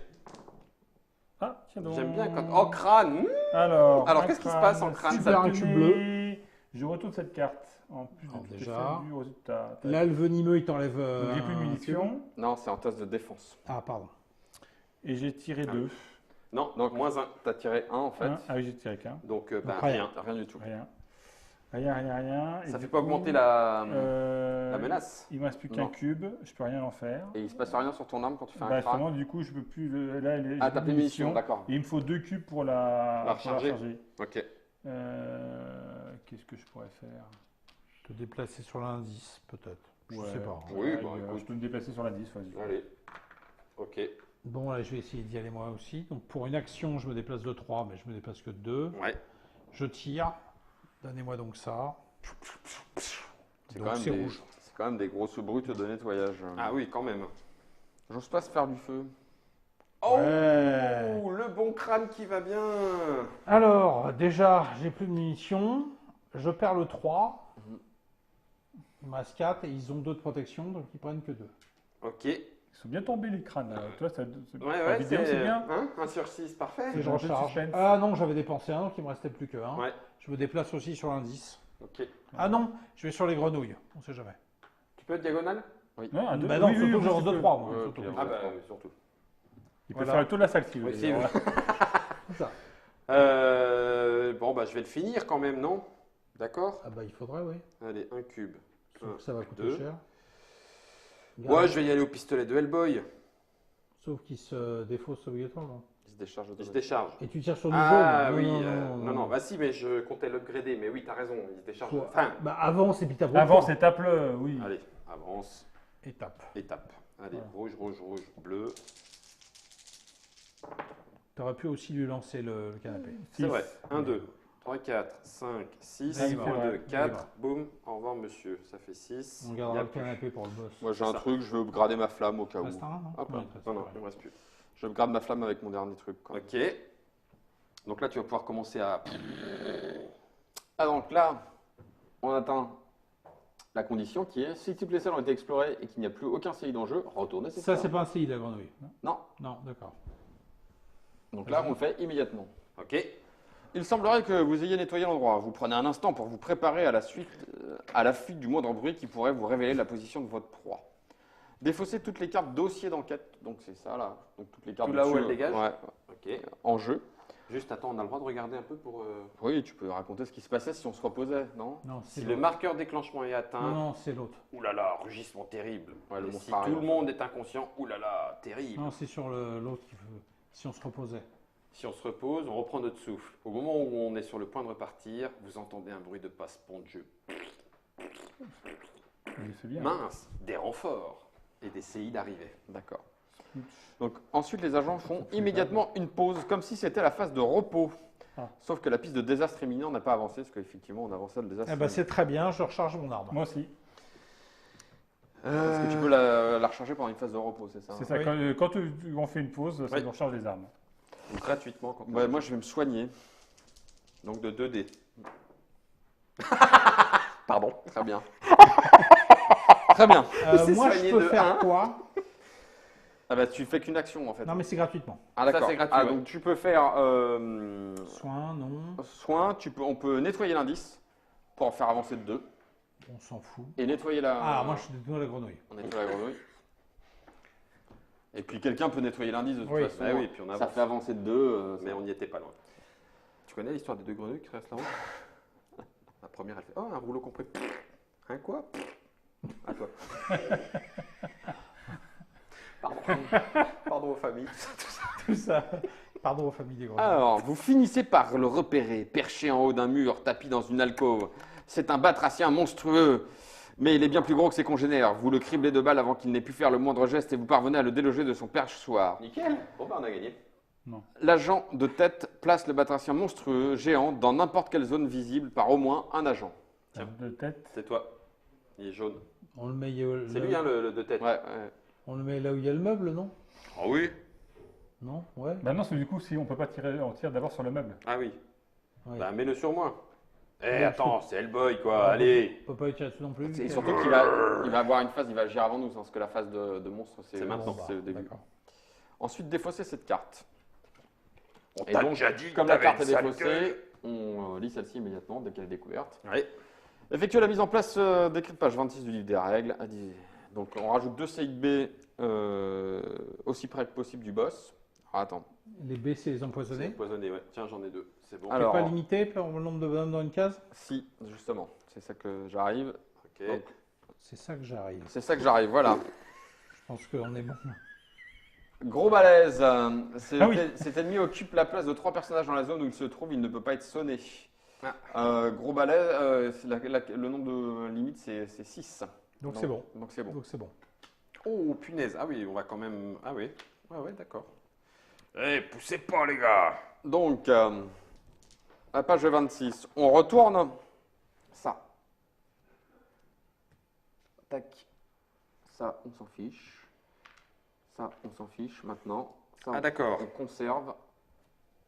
Ah, tiens donc. J'aime bien quand. Oh, crâne. Alors, Alors, un qu'est-ce qui se passe en crâne, Super, un tenez, cube bleu. Je retourne cette carte. En plus Alors, de tout déjà, effet du résultat. Tac. Là, le venimeux, il t'enlève. Donc, j'ai plus de un munitions. cube. Non, c'est en test de défense. Ah, pardon. Et j'ai tiré Ah. 2. Non, Donc, moins 1. T'as tiré 1 en fait. Ah oui, j'ai tiré qu'un. Donc, bah, rien. rien. Rien du tout. Rien. Rien. Et Ça du fait pas coup, augmenter la la menace. Il me reste plus qu'un Non. cube, je peux rien en faire. Et il se passe rien sur ton arme quand tu fais un Bah, crack. justement, du coup, je peux plus. Là, j'ai Ah, plus t'as de plus de munitions, d'accord. Et il me faut 2 cubes pour La pour la recharger. recharger. Ok. Qu'est-ce que je pourrais faire? Te déplacer sur l'indice, peut-être. Je Ouais. sais pas. Oui, Ouais, bah, écoute. je peux me déplacer sur la 10, vas-y. Allez. Ok. Bon, là, je vais essayer d'y aller moi aussi. Donc, pour une action, je me déplace de 3, mais je me déplace que de 2. Ouais. Je tire. Donnez-moi donc ça. C'est Donc, quand, même c'est des- rouge. c'est quand même des grosses brutes de nettoyage. Ah oui, quand même. J'ose pas se faire du feu. Oh, Ouais. le bon crâne qui va bien. Alors, déjà, j'ai plus de munitions. Je perds le 3. Il me reste 4 et ils ont 2 de protection, donc ils prennent que 2. Ok. Ils sont bien tombés les crânes. Là. Toi, la Ouais, vidéo, c'est bien. Hein, 1 sur 6, parfait. Et je un peu de recharge. suspense. Ah non, j'avais dépensé un, donc il me restait plus que 1. Ouais. Je me déplace aussi sur l'indice. Ok. Ah non, je vais sur les grenouilles. On sait jamais. Tu peux être diagonale? Non, un, deux. Bah non, oui, surtout oui, que je lance tu de peux. 3, moi. Ouais, surtout. ok, Ah bah, surtout. Il peut Voilà. faire le tour de la salle si vous Oui, voulez. si, Voilà. C'est ça. Bon, bah, je vais le finir quand même, non? D'accord? Ah bah il faudrait, oui. Allez, un cube. Sauf que ça va coûter 2. cher. Ouais, je vais y aller au pistolet de Hellboy. Sauf qu'il se défausse obligatoirement. Il se décharge Il se automatiquement. décharge. Et tu tires sur du Ah jaune. oui, Non. Bah si, mais je comptais l'upgrader. Mais oui, t'as raison, il se décharge. Faut- Enfin, Bah avance et puis tape. Avance, étape-le, oui. allez, avance, Étape. étape. Allez, Voilà. rouge, bleu. T'aurais pu aussi lui lancer le canapé. C'est Six. vrai. 1, 2, 3, 4, 5, 6, Allez, 1, voilà. 2, 4. Boum, au revoir monsieur. Ça fait 6. On gardera le canapé pour le boss. Moi j'ai un Ça. truc, je veux upgrader ma flamme au cas où. Reste un, non Hop, Ouais, hop. il te reste Non, un. il me reste plus. Je upgrade ma flamme avec mon dernier truc. Quoi. Ok. Donc là, tu vas pouvoir commencer à. Ah donc là, on atteint la condition qui est si toutes les salles ont été explorées et qu'il n'y a plus aucun séide en jeu, retournez cette Ça, salle. c'est pas un CI, la grenouille. Non. Non, d'accord. Donc là, on le fait immédiatement. Ok. Il semblerait que vous ayez nettoyé l'endroit. Vous prenez un instant pour vous préparer à la fuite du moindre bruit qui pourrait vous révéler la position de votre proie. Défaussez toutes les cartes dossier d'enquête, donc c'est ça là, donc toutes les cartes Tout là où dessus, elles dégagent ouais, Ok. en jeu. Juste attends, on a le droit de regarder un peu pour. Oui, tu peux raconter ce qui se passait si on se reposait, non? Non, c'est Si le l'autre. marqueur déclenchement est Non, atteint. non, c'est l'autre. Ouh là là, rugissement terrible. Ouais, le Et monstre si arrive, tout le en fait. monde est inconscient, ouh là là, terrible. Non, c'est sur l'autre qui veut. Si on se reposait. Si on se repose, on reprend notre souffle. Au moment où on est sur le point de repartir, vous entendez un bruit de passe-pont-de-jeu. C'est bien. Mince, des renforts et des CI d'arrivée. D'accord. Donc ensuite, les agents font immédiatement une pause, comme si c'était la phase de repos. Ah. Sauf que la piste de désastre imminent n'a pas avancé, parce qu'effectivement, on avançait le désastre. Eh ben, c'est très bien, je recharge mon arme. Moi aussi. Parce que tu peux la recharger pendant une phase de repos, c'est ça? C'est hein ça. Oui. Quand on fait une pause, ça Oui. nous recharge les armes. Donc gratuitement quand on Ouais, moi, je vais me soigner. Donc de 2D. Pardon. Très bien. Très bien. s'est Moi, je soigné peux de faire un. quoi? Ah bah, tu fais qu'une action, en fait. Non, mais c'est gratuitement. Ah d'accord. Ça, c'est gratuit, Ah, ouais. donc tu peux faire Soin, non. soin, on peut nettoyer l'indice pour en faire avancer de 2 On s'en fout. et nettoyer la. Ah, moi, je suis détenu la grenouille. On nettoie la grenouille. Et puis quelqu'un peut nettoyer l'indice de toute Oui. façon. Ah oui, puis on ça avance. fait avancer de 2. Mais on n'y était pas loin. Tu connais l'histoire des deux grenouilles qui restent là-haut? La première, elle fait oh, un rouleau compressé. Un quoi? À toi. Pardon. Pardon aux familles. Tout ça. Pardon aux familles des grenouilles. Alors, vous finissez par le repérer, perché en haut d'un mur, tapis dans une alcôve. C'est un batracien monstrueux, mais il est bien plus gros que ses congénères. Vous le criblez de balles avant qu'il n'ait pu faire le moindre geste et vous parvenez à le déloger de son perchoir. Nickel. Bon, bah, on a gagné. L'agent de tête place le batracien monstrueux, géant, dans n'importe quelle zone visible par au moins un agent. Tiens. De tête. C'est toi. Il est jaune. On le met, C'est lui, hein, le de tête. Ouais, on le met là où il y a le meuble, non? Ah oui. Non? Ouais. Bah non, parce que du coup, si on peut pas tirer, on tire d'abord sur le meuble. Ah oui. Ouais. Bah, mets-le sur moi. Eh, Ouais, attends, c'est Hellboy, quoi. Allez. On peut pas y tirer dessus non plus. Et surtout qu'il va avoir une phase, il va agir avant nous, parce que la phase de monstre, C'est maintenant. Bon, bah, c'est le début. d'accord. Ensuite, défausser cette carte. On Et t'a donc, déjà dit que comme la t'avais carte est une sale défaussée, gueule. on lit celle-ci immédiatement dès qu'elle est découverte. Oui. Effectuer la mise en place décrite page 26 du livre des règles. Donc on rajoute 2 CIB aussi près que possible du boss. Ah, attends. Les B, c'est les C'est empoisonnés. empoisonné, ouais. Tiens, j'en ai 2. C'est bon. Alors- T'es pas limité par le nombre de bonhommes dans une case? Si, justement, c'est ça que j'arrive. Ok. Donc, C'est ça que j'arrive. c'est ça que j'arrive, voilà. Je pense qu'on est bon. Gros balèze. Ah oui. Cet ennemi occupe la place de 3 personnages dans la zone où il se trouve, il ne peut pas être sonné. Ah. Gros balèze, le nombre de limites c'est 6. Donc c'est bon. Donc c'est bon. Donc c'est bon. Oh, punaise. Ah oui, on va quand même. Ah oui. Ouais, ouais, d'accord. Eh, poussez pas, les gars. Donc, à page 26, on retourne ça. Tac. Ça, on s'en fiche. Ça, on s'en fiche maintenant. Ça, Ah, d'accord. on conserve.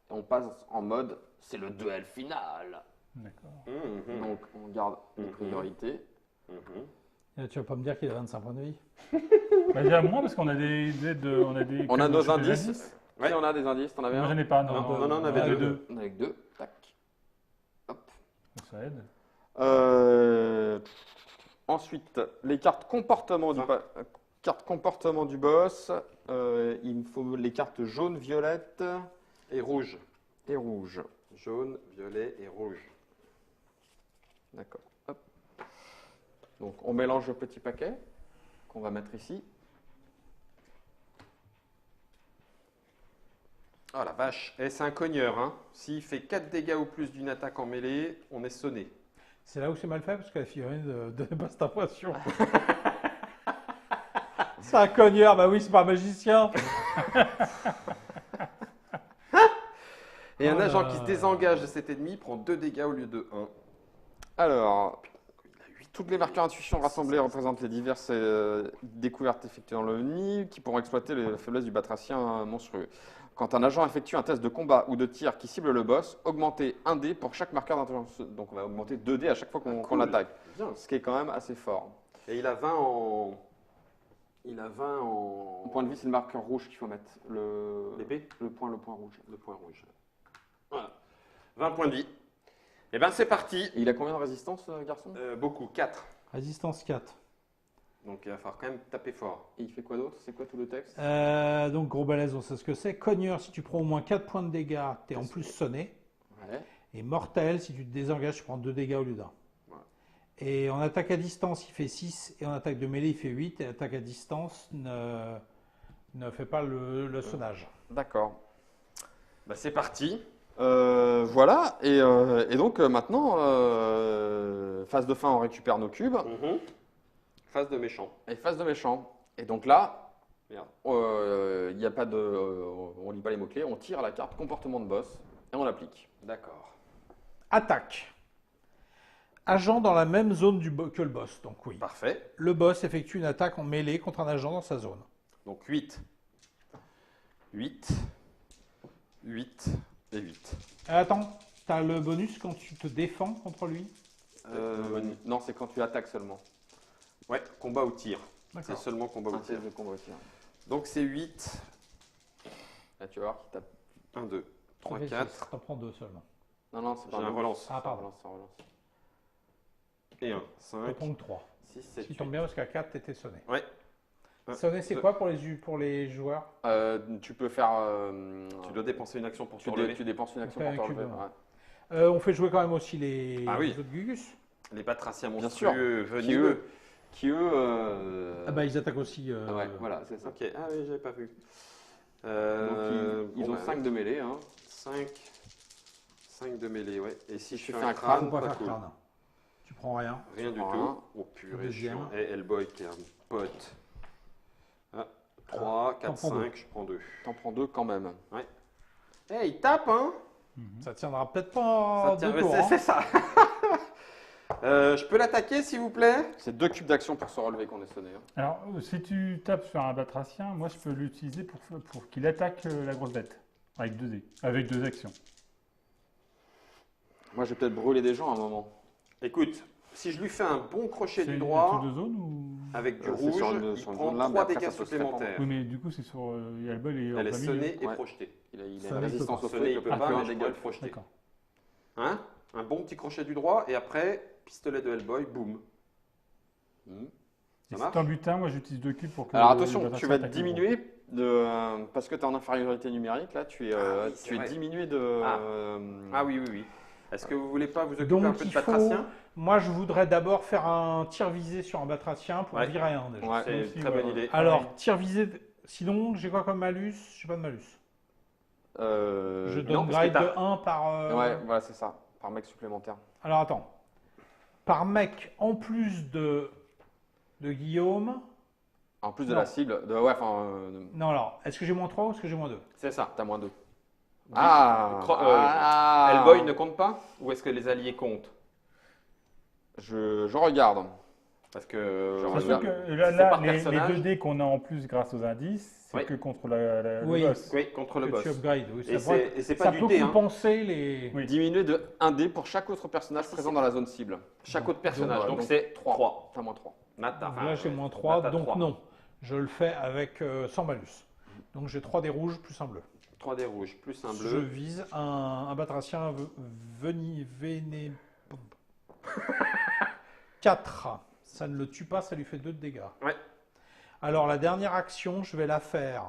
Et on passe en mode, c'est le duel final. D'accord. Mhm. Donc, on garde les Mhm. priorités. Mhm. Et là, tu vas pas me dire qu'il a 25 points de vie? Bah, déjà moins parce qu'on a des aides, on a des. On a nos des indices. Ouais. Si on a des indices, t'en avais Moi, un j'en ai pas. Non, Non, non, on avait deux. On avait 2. Tac. Hop. Ça aide. Ensuite, les cartes comportement cartes comportement du boss. Il me faut les cartes jaune, violette Et rouge. et rouge. Jaune, violet et rouge. D'accord. Hop. Donc, on mélange le petit paquet qu'on va mettre ici. Oh la vache. Et c'est un cogneur, hein. S'il fait 4 dégâts ou plus d'une attaque en mêlée, on est sonné. C'est là où c'est mal fait parce que la figurine ne donnait pas cette impression. C'est un cogneur, bah oui, c'est pas un magicien. Et un Oh agent là. qui se désengage de cet ennemi prend 2 dégâts au lieu de 1. Alors, toutes les marqueurs intuition rassemblés représentent les diverses découvertes effectuées dans l'ennemi qui pourront exploiter les faiblesses du batracien monstrueux. Quand un agent effectue un test de combat ou de tir qui cible le boss, augmentez 1 dé pour chaque marqueur d'intelligence. Donc on va augmenter 2 dés à chaque fois qu'on Cool. l'attaque. Bien. Ce qui est quand même assez fort. Et il a 20 en. Il a 20 en. Au point de vue, c'est le marqueur rouge qu'il faut mettre. L'épée. Le point rouge. Le point rouge. Voilà. 20 points de vie. Et ben c'est parti. Et il a combien de résistance, garçon Beaucoup, 4. Résistance 4. Donc il va falloir quand même taper fort. Et il fait quoi d'autre? C'est quoi tout le texte Donc gros balèze, on sait ce que c'est. Cogneur, si tu prends au moins 4 points de dégâts, tu es en plus sonné. Ouais. Et mortel, si tu te désengages, tu prends 2 dégâts au lieu d'un. Voilà. Et en attaque à distance, il fait 6. Et en attaque de mêlée, il fait 8. Et attaque à distance ne fait pas le sonnage. D'accord. Bah c'est parti. Voilà. Et donc maintenant, phase de fin, on récupère nos cubes. Mhm. Phase de méchant. Et phase de méchant. Et donc là, Merde. il n'y a pas de, on lit pas les mots-clés, on tire la carte comportement de boss et on l'applique. D'accord. Attaque. Agent dans la même zone que le boss. Donc oui. Parfait. Le boss effectue une attaque en mêlée contre un agent dans sa zone. Donc 8. 8. 8 et 8. Attends, tu as le bonus quand tu te défends contre lui? Non, c'est quand tu attaques seulement. Ouais, combat ou tir. C'est D'accord. seulement combat ou Un tir. test de combat aussi. Donc c'est 8. Là, tu vas voir qu'il tape. 1, 2, 3, Ça fait 4. six. T'en prends 2 seulement. Non, c'est J'ai pas un relance. Ah, pardon. relance, ça relance. Et 1. T'en 5, prends que 3. 6, Ce 7, qui 8. tombe bien parce qu'à 4, t'étais sonné. Ouais. Un, Sonné, c'est deux. quoi pour les joueurs? Tu peux faire. Tu dois dépenser une action pour te tu, relever. tu dépenses une action fait pour un te cube, relever. ouais. On fait jouer quand même aussi les, Ah oui. les autres Gugus. Les batraciens Bien monstrueux Qui venimeux. eux. Ah bah ils attaquent aussi. Ouais, voilà, c'est ça. Ok, ah oui, j'avais pas vu. Donc ils ont 5 de mêlée. Hein. 5 de mêlée, ouais. Et si je Tu fais fais un un crâne, Faut pas pas faire cool. crâne. Tu prends rien. Rien du prends tout. rien. Oh purée, Deuxième. chiant. Et Hellboy qui est un pote. 3, 4, prends 5, je prends 2. T'en prends 2 quand même. Eh, il tape, hein. Ça tiendra peut-être pas Ça tient- deux tours. c'est Hein. ça. Je peux l'attaquer, s'il vous plaît? C'est 2 cubes d'action pour se relever qu'on est sonné. Hein. Alors, si tu tapes sur un batracien, moi je peux l'utiliser pour qu'il attaque la grosse bête. Avec 2 dés. Avec 2 actions. Moi, je vais peut-être brûler des gens à un moment. Écoute, si je lui fais un bon crochet C'est du une droit tour de zone ou. avec du C'est rouge, sur une il zone prend là, mais 3 après, dégâts ça peut se supplémentaires. Oui, mais du coup, c'est sur. Albol et Elle est en famille. sonnée et Ouais. projetée. Il a Ça, une il peut résistance pas. au feu, Sonner, il il peut peut pas pas, faire mais un je dégât. pourrais le projeter. D'accord. Hein? Un bon petit crochet du droit et après, pistolet de Hellboy, boum. Mhm. Ça Et marche si t'en butin, moi j'utilise 2 cubes pour que. Alors le attention, batracien tu vas attaque le gros. diminuer Parce que tu es en infériorité numérique, là, tu es, Ah oui, c'est tu es vrai. diminué de. Ah oui, oui, oui. Est-ce que vous voulez pas vous occuper Donc, un peu de il faut- batracien? Moi, je voudrais d'abord faire un tir visé sur un batracien pour Ouais. virer un déjà. Ouais. C'est aussi, une très ouais, bonne ouais. idée. Alors, tir visé. Sinon, j'ai quoi comme malus? J'ai pas de malus. Je Non, donne parce que grade t'as- de 1 par. Ouais, voilà, c'est ça. Par mec supplémentaire. Alors, attends. Par mec, en plus de Guillaume. En plus de Non. la cible. Ouais, Non, alors, est-ce que j'ai moins 3 ou est-ce que j'ai moins 2? C'est ça. t'as moins 2. Hellboy ne compte pas? Ou est-ce que les alliés comptent? Je regarde. Parce que Je C'est regarde. sûr que c'est là, par les personnage. 2 dés qu'on a en plus grâce aux indices, c'est Oui. que contre le Oui. boss. oui, contre le Que boss. tu upgrades. Oui, Et ça pourrait- c'est pas ça du peut dé, hein. compenser les. Oui. Diminué de 1 dé pour chaque autre personnage Ah, si, présent c'est- dans la zone cible. Chaque autre personnage. Donc donc c'est 3. T'as moins 3. Donc là, j'ai moins 3, donc non. Je le fais avec sans malus. Donc j'ai 3 dés rouges plus un bleu. 3 dés rouges plus un Je bleu. vise un batracien véné. 4. Ça ne le tue pas, ça lui fait 2 de dégâts. Ouais. Alors la dernière action, je vais la faire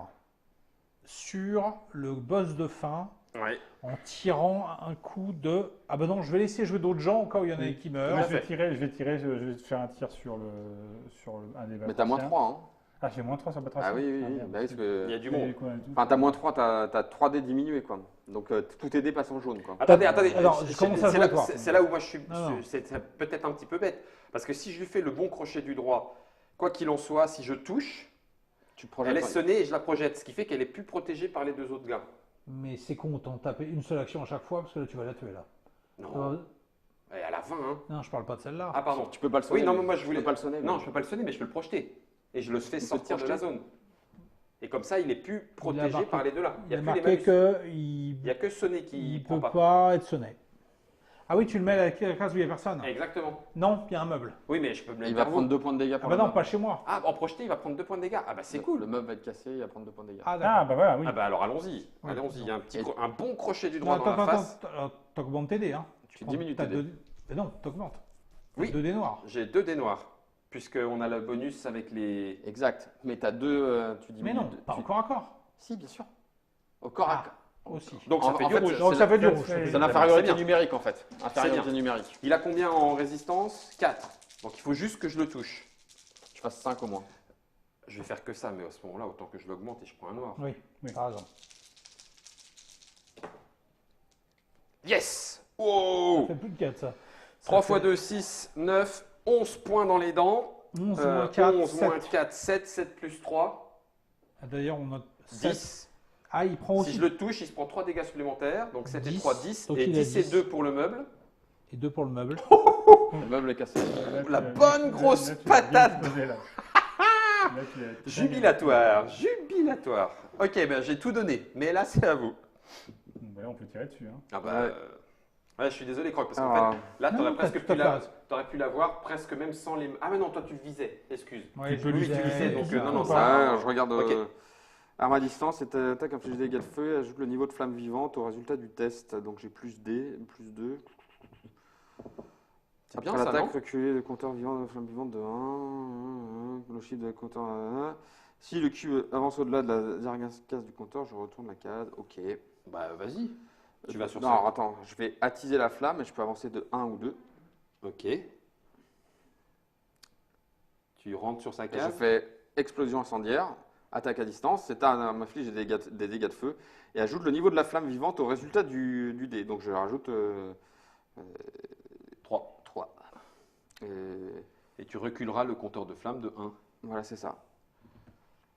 sur le boss de fin Ouais. en tirant un coup de... Ah ben non, je vais laisser jouer d'autres gens au cas où il y en a Oui. qui Moi, meurent. je vais faire un tir sur un des Mais t'as moins 3, hein. Ah, j'ai moins 3 sur Batracien. Ah oui, oui, oui. merde. Bah oui, parce que- Il y a du Et monde. quoi, tout. Enfin, t'as moins 3, t'as 3 dés diminués, quoi. Donc, tous tes dés passent en jaune, quoi. Attendez. Alors, je commence à c'est jouer, là, toi. c'est là où moi je suis. Non, non. C'est peut-être un petit peu bête. Parce que si je lui fais le bon crochet du droit, quoi qu'il en soit, si je touche, Tu projettes elle est pas- sonnée et je la projette. Ce qui fait qu'elle est plus protégée par les 2 autres gars. Mais c'est con, autant taper une seule action à chaque fois parce que là tu vas la tuer là. Non. Et à la fin, hein. Non, je parle pas de celle-là. Ah, pardon. Tu peux pas le sonner. Oui, non, lui. mais moi je Tu voulais. peux pas le sonner. Non, lui. je peux pas le sonner, mais je peux le projeter. Et je le fais Tu peux sortir te de la projeter. zone. Et comme ça, il est plus Il a protégé marqué- par les deux là. Il Il n'y a a plus les marqué malus. qu'il Il n'y a que sonné qui ne prend peut pas. pas être sonné. Ah oui, tu le mets à la case où il n'y a personne. Exactement. Non, il y a un meuble. Oui, mais je peux me Il mettre va vers prendre vous. 2 points de dégâts Ah pour bah le non, meuble. pas chez moi. Ah, en projeté, il va prendre 2 points de dégâts. Ah bah c'est cool. Le meuble va être cassé, il va prendre 2 points de dégâts. Ah d'accord. Ah, bah voilà, oui. Ah bah alors allons-y. Ouais. Allons-y. Il y a Et- un bon crochet du Non, droit dans la attends, face. t'augmentes tes dés. Hein. Tu prends- diminues t'as tes dés. deux- Mais non, t'augmentes. Oui. 2 dés noirs. J'ai 2 dés noirs. Puisqu'on a le bonus avec les. Exact. Mais t'as 2, tu Mais diminues. non, pas encore à corps. Si, bien sûr. Au corps à Ah, aussi. Donc ça En- fait en du fait, rouge. Donc C'est ça la- fait du ça rouge. fait- ça fait C'est du rouge. l'infériorité bien. numérique, en fait. Infériorité bien. numérique. Il a combien en résistance? 4. Donc il faut juste que je le touche. Tu fasses 5 au moins. Je vais faire que ça, mais à ce moment-là, autant que je l'augmente et je prends un noir. Oui, Oui. t'as raison. Yes! Ça Wow! fait plus de 4 ça. 3 Ça fois fait 2, 6, 9, 11 points dans les dents. 11 moins 4, 11 moins 7. 4, 7, 7 plus 3, D'ailleurs, on note 7. 10. Ah, il prend Si aussi. je le touche, il se prend 3 dégâts supplémentaires. Donc 7 et 10. 3, 10. Donc Et il a 10 et 10. 2 pour le meuble. Et 2 pour le meuble. Le meuble est cassé. La bonne grosse tu l'as bien patate. explosé, là. Là, tu l'as bien Jubilatoire, jubilatoire. Ok, ben j'ai tout donné. Mais là, c'est à vous. Bon, bah là, on peut tirer dessus. Hein. Ah bah, Ouais. ouais, je suis désolé, Croc, parce qu'en Alors, fait, là, Non, t'aurais non, presque t'as pu tout à fait la- raison. t'aurais pu l'avoir presque même sans les. Ah, mais non, toi, tu le visais. Excuse. Ouais, Tu peux Oui, lui tu visais, donc non, non, Ouais. ça. ouais, je regarde. Ok. Arme à distance, cette attaque inflige des dégâts de feu et ajoute le niveau de flamme vivante au résultat du test. Donc j'ai plus D, plus 2. C'est bien Après ça, l'attaque, non? reculer le compteur vivant de la flamme vivante de 1. Le chiffre de compteur. Si le cube avance au-delà de la dernière case du compteur, je retourne la case. Ok. Bah, vas-y. Tu vas sur Non, ça. alors, attends, je vais attiser la flamme et je peux avancer de 1 ou 2. Ok. Tu rentres sur sa Et je case. fais explosion incendiaire, attaque à distance. Cette arme m'inflige des dégâts de feu et ajoute le niveau de la flamme vivante au résultat du dé. Donc je rajoute 3. 3. Et tu reculeras le compteur de flamme de 1. Voilà, c'est ça.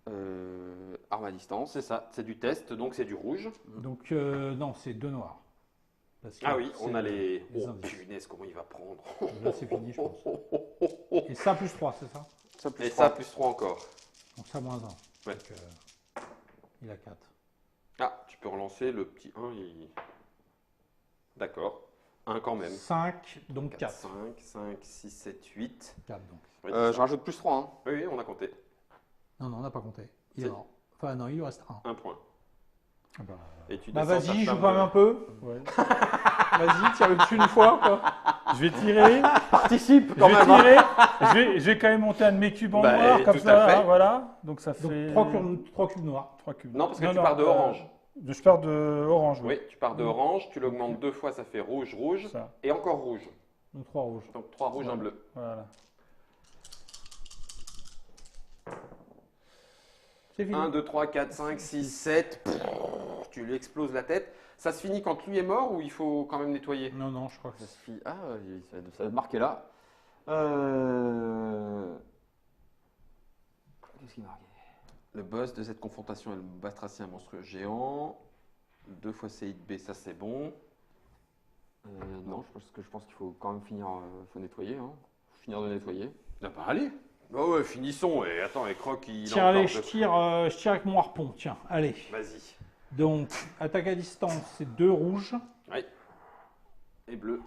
Arme à distance. C'est ça, c'est du test, donc c'est du rouge. Donc, non, c'est 2 noirs. Parce que Ah oui, c'est on a les. les Oh indices. punaise, comment il va prendre. Là, c'est fini, je pense. Et ça, plus 3, c'est ça? Ça plus Et 3. ça, plus 3 encore. Donc ça, moins 1. Ouais. Donc, il a 4. Ah, tu peux relancer le petit 1. D'accord. 1 quand même. 5, donc 4, 4. 5, 5, 6, 7, 8. 4, donc. Oui, c'est Je ça. rajoute plus 3. Hein. Oui, oui, on a compté. Non, non, on n'a pas compté. Il est C'est- mort. Enfin, non, il lui reste 1. 1 point. Ah bah, Et tu bah descends ta vas-y, joue flamme quand même de- un peu. Ouais. Vas-y, tire le dessus une fois, quoi. Je vais tirer. Participe Je quand vais même. Hein. tirer. Je vais quand même monter un de mes cubes en Bah, noir, comme tout à fait. ça. Hein, voilà. Donc ça Donc fait. 3 cubes noirs. 3 cubes. Non, parce que tu pars de orange. Je pars de orange, Oui, tu pars de orange, tu l'augmentes 2 fois, ça fait rouge, rouge, Ça. et encore rouge. Donc 3 rouges. Donc 3 rouges, un bleu. Voilà. C'est fini. 1, 2, 3, 4, 5, 6, 7. Tu lui exploses la tête. Ça se finit quand lui est mort ou il faut quand même nettoyer? Non, non, je crois que Ça c'est. se fit- Ah, ça va marquer là. Qu'est-ce qui est marqué? Le boss de cette confrontation est le batracien monstrueux géant. 2 fois C8B, ça c'est bon. Non, je pense qu'il faut quand même finir. Faut nettoyer. Hein. Faut finir de nettoyer. Ah bah allez. Bah ouais, finissons. Et attends, et Croc, il Tiens, a allez, encore je deux- tire avec mon harpon. Tiens, allez. Vas-y. Donc, attaque à distance, c'est 2 rouges. Oui. Et bleu.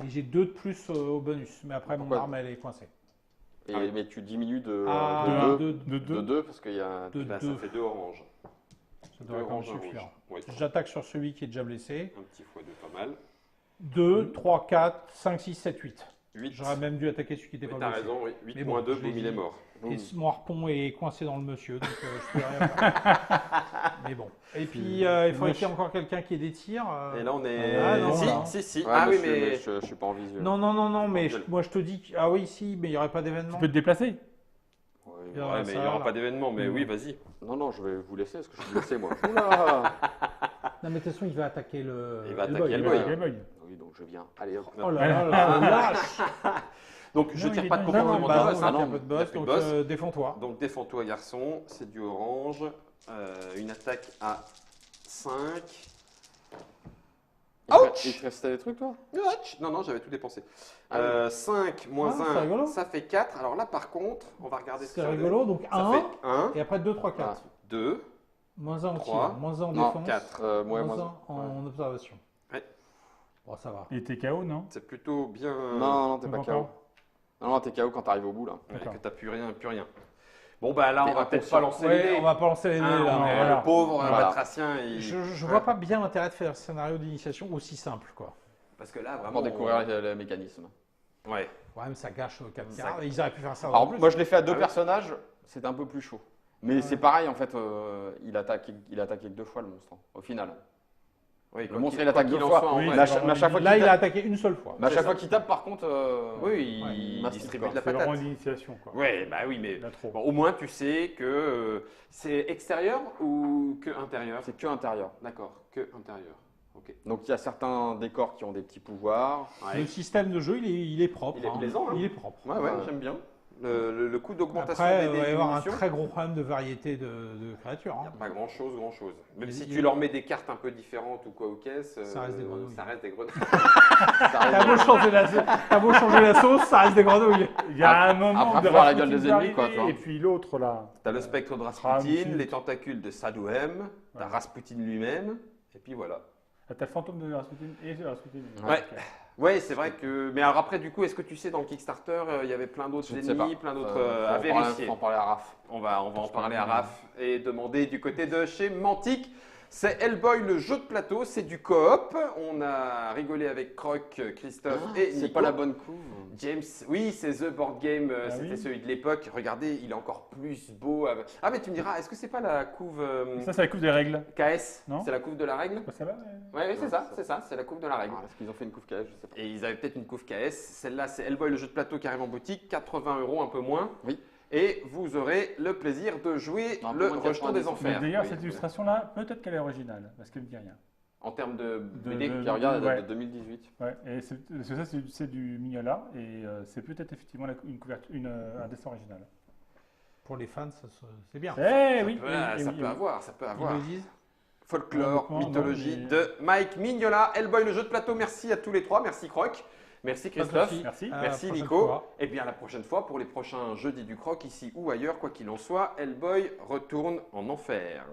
Et j'ai 2 de plus au bonus. Mais après, mon Pourquoi arme, elle est coincée. Et, Ah oui. mais tu diminues de Ah, 2 de De 2. 2 parce qu'il y a. de Là, 2. ça fait 2 oranges. Ça 2 devrait quand même oranges, un suffire. rouge. Ouais, J'attaque sur celui qui est déjà blessé. un petit x2, pas mal. 2, 3, 4, 5, 6, 7, 8. 8. J'aurais même dû attaquer celui qui était Mais pas t'as blessé. raison, oui. 8 Mais bon, moins 2, je l'ai boum, il est dit. mort. Et mon harpon est coincé dans le monsieur, donc je peux rien faire. Mais bon. Et puis, il faudrait qu'il y ait encore quelqu'un qui ait des tirs. Et là, on est. Ah, non, si, là. si. Ouais, Ah oui, monsieur, mais. je suis pas en visuel. Non, mais Gueule. moi je te dis que. Ah oui, si, mais il n'y aurait pas Tu d'événement. peux te déplacer. Ouais, Il y Ouais, aura mais ça, il n'y aura là. pas d'événement, mais oui, vas-y. Non, je vais vous laisser parce que je suis blessé moi. Oula. Non, mais de toute façon, il va attaquer le. Il va le attaquer boy. le boy. Game Boy. Oui, donc je viens. Allez, hop. Oh là là, là, lâche. Donc, je Non, tire il pas est de dans- Non, comportement non, de bah, boss. non, hein. il n'y a non, pas de il y a boss, plus de donc boss. défends-toi. Donc, défends-toi, garçon. C'est du orange. Une attaque à 5. Ouch. Il te restait des trucs toi? Ouch. Non, j'avais tout dépensé. 5 moins Ah, c'est rigolo. 1, ça fait 4. Alors là, par contre, on va regarder C'est ça. rigolo, donc Ça 1, fait 1, et après 2, 3, 4. 2, Moins 1 en 3, tir, moins 1 en non, défense, 4. Ouais, moins moi. 1 en observation. Ouais. Bon, ça va. Il était KO, non? C'est plutôt bien. Non, t'es Pas pas KO. encore. Non, t'es KO quand t'arrives au bout là. Ouais, D'accord. que t'as plus rien, plus rien. Bon, bah là, on Mais va peut-être pas attention. lancer les Ouais, dés. on va pas lancer les dés Hein, là. on est- mais voilà. Le pauvre Voilà. batracien, il... Je vois pas bien l'intérêt de faire un scénario d'initiation aussi simple, quoi. Parce que là, vraiment. Pour découvrir le mécanisme. Ouais. Ouais, mais ça gâche 4 Ça- cartes. Ils auraient pu faire ça en Alors plus. moi je l'ai fait à 2 Ah oui. personnages, c'était un peu plus chaud. Mais c'est pareil en fait, il attaque que 2 fois le monstre au final. Oui, Le quoi monstre qu'il- il attaque quoi 2 qu'il en fois. soit, en Oui, vrai. Mais à c'est chaque mais à chaque fois Là, qu'il il a tape, attaqué une seule fois. mais à C'est chaque ça. fois qu'il tape par contre, Oui, Ouais, il mastique, distribue quoi. de la C'est vraiment patate. une initiation, quoi. Ouais, bah oui, mais Il a trop. bon, au moins tu sais que c'est extérieur ou que intérieur. c'est que intérieur. D'accord, que intérieur. Ok. Donc il y a certains décors qui ont des petits pouvoirs. Ouais, Le système de jeu, il est propre. Il est plaisant, hein. Il est propre. ouais, Ouais. j'aime bien. Le coût d'augmentation Après, des il va y avoir un diminutions, très gros problème de variété de créatures. il n'y hein. a pas grand chose. Même Il- si il- tu leur mets des cartes un peu différentes ou quoi aux caisses, Ça reste des grenouilles. Ça reste des grenouilles. Ça T'as arrive. beau changer la sauce, ça reste des grenouilles. Il y a un moment après, de faut voir la gueule Rasputin des ennemis, quoi, d'arriver, tu vois. et puis l'autre, là. T'as le spectre de Rasputin, Rasputin. les tentacules de Sadouem, t'as Ouais. Rasputin lui-même, et puis voilà. Ah, t'as le fantôme de Rasputin et de Rasputin. Ouais. Ok. Ouais, c'est vrai que. Mais alors après, du coup, est-ce que tu sais dans le Kickstarter, il y avait plein d'autres Je ne sais pas. ennemis, plein d'autres Faut à en parler- vérifier. faut en parler à Raph. On va en parler à Raph et demander du côté de chez Mantic. C'est Hellboy, le jeu de plateau, c'est du coop. On a rigolé avec Croc, Christophe et Nico. C'est pas la bonne couve. James, oui, c'est The Board Game, Ah c'était oui. celui de l'époque. Regardez, il est encore plus beau. Ah, mais tu me diras, est-ce que c'est pas la couve Ça, c'est la coupe des règles. KS? Non. C'est la couve de la règle? Bah, ça va, mais- Ouais, c'est ça, c'est la couve de la règle. Alors, Est-ce qu'ils ont fait une couve KS? Je sais pas. Et ils avaient peut-être une couve KS. Celle-là, c'est Hellboy, le jeu de plateau qui arrive en boutique, 80 €, un peu moins. Oui. Et vous aurez le plaisir de jouer Un peu le moins de rejeton des 90. Mais enfers. d'ailleurs, Oui, cette oui. illustration-là, peut-être qu'elle est originale, parce qu'elle ne dit rien. En termes de De- BD. de- Qui regarde, elle date Ouais. de 2018. Ouais, et parce que ça, c'est du Mignola, et c'est peut-être effectivement un dessin original. Pour les fans, c'est bien. Eh oui, Ça peut avoir, ça peut Ils avoir. le disent. Folklore, Non, mythologie mais- de Mike Mignola, Hellboy, le jeu de plateau. Merci à tous les trois. Merci Croc. Merci Pas de Christophe. souci. Merci. À la Merci prochaine Nico. fois. Et bien à la prochaine fois pour les prochains jeudis du Croc, ici ou ailleurs, quoi qu'il en soit, Hellboy retourne en enfer.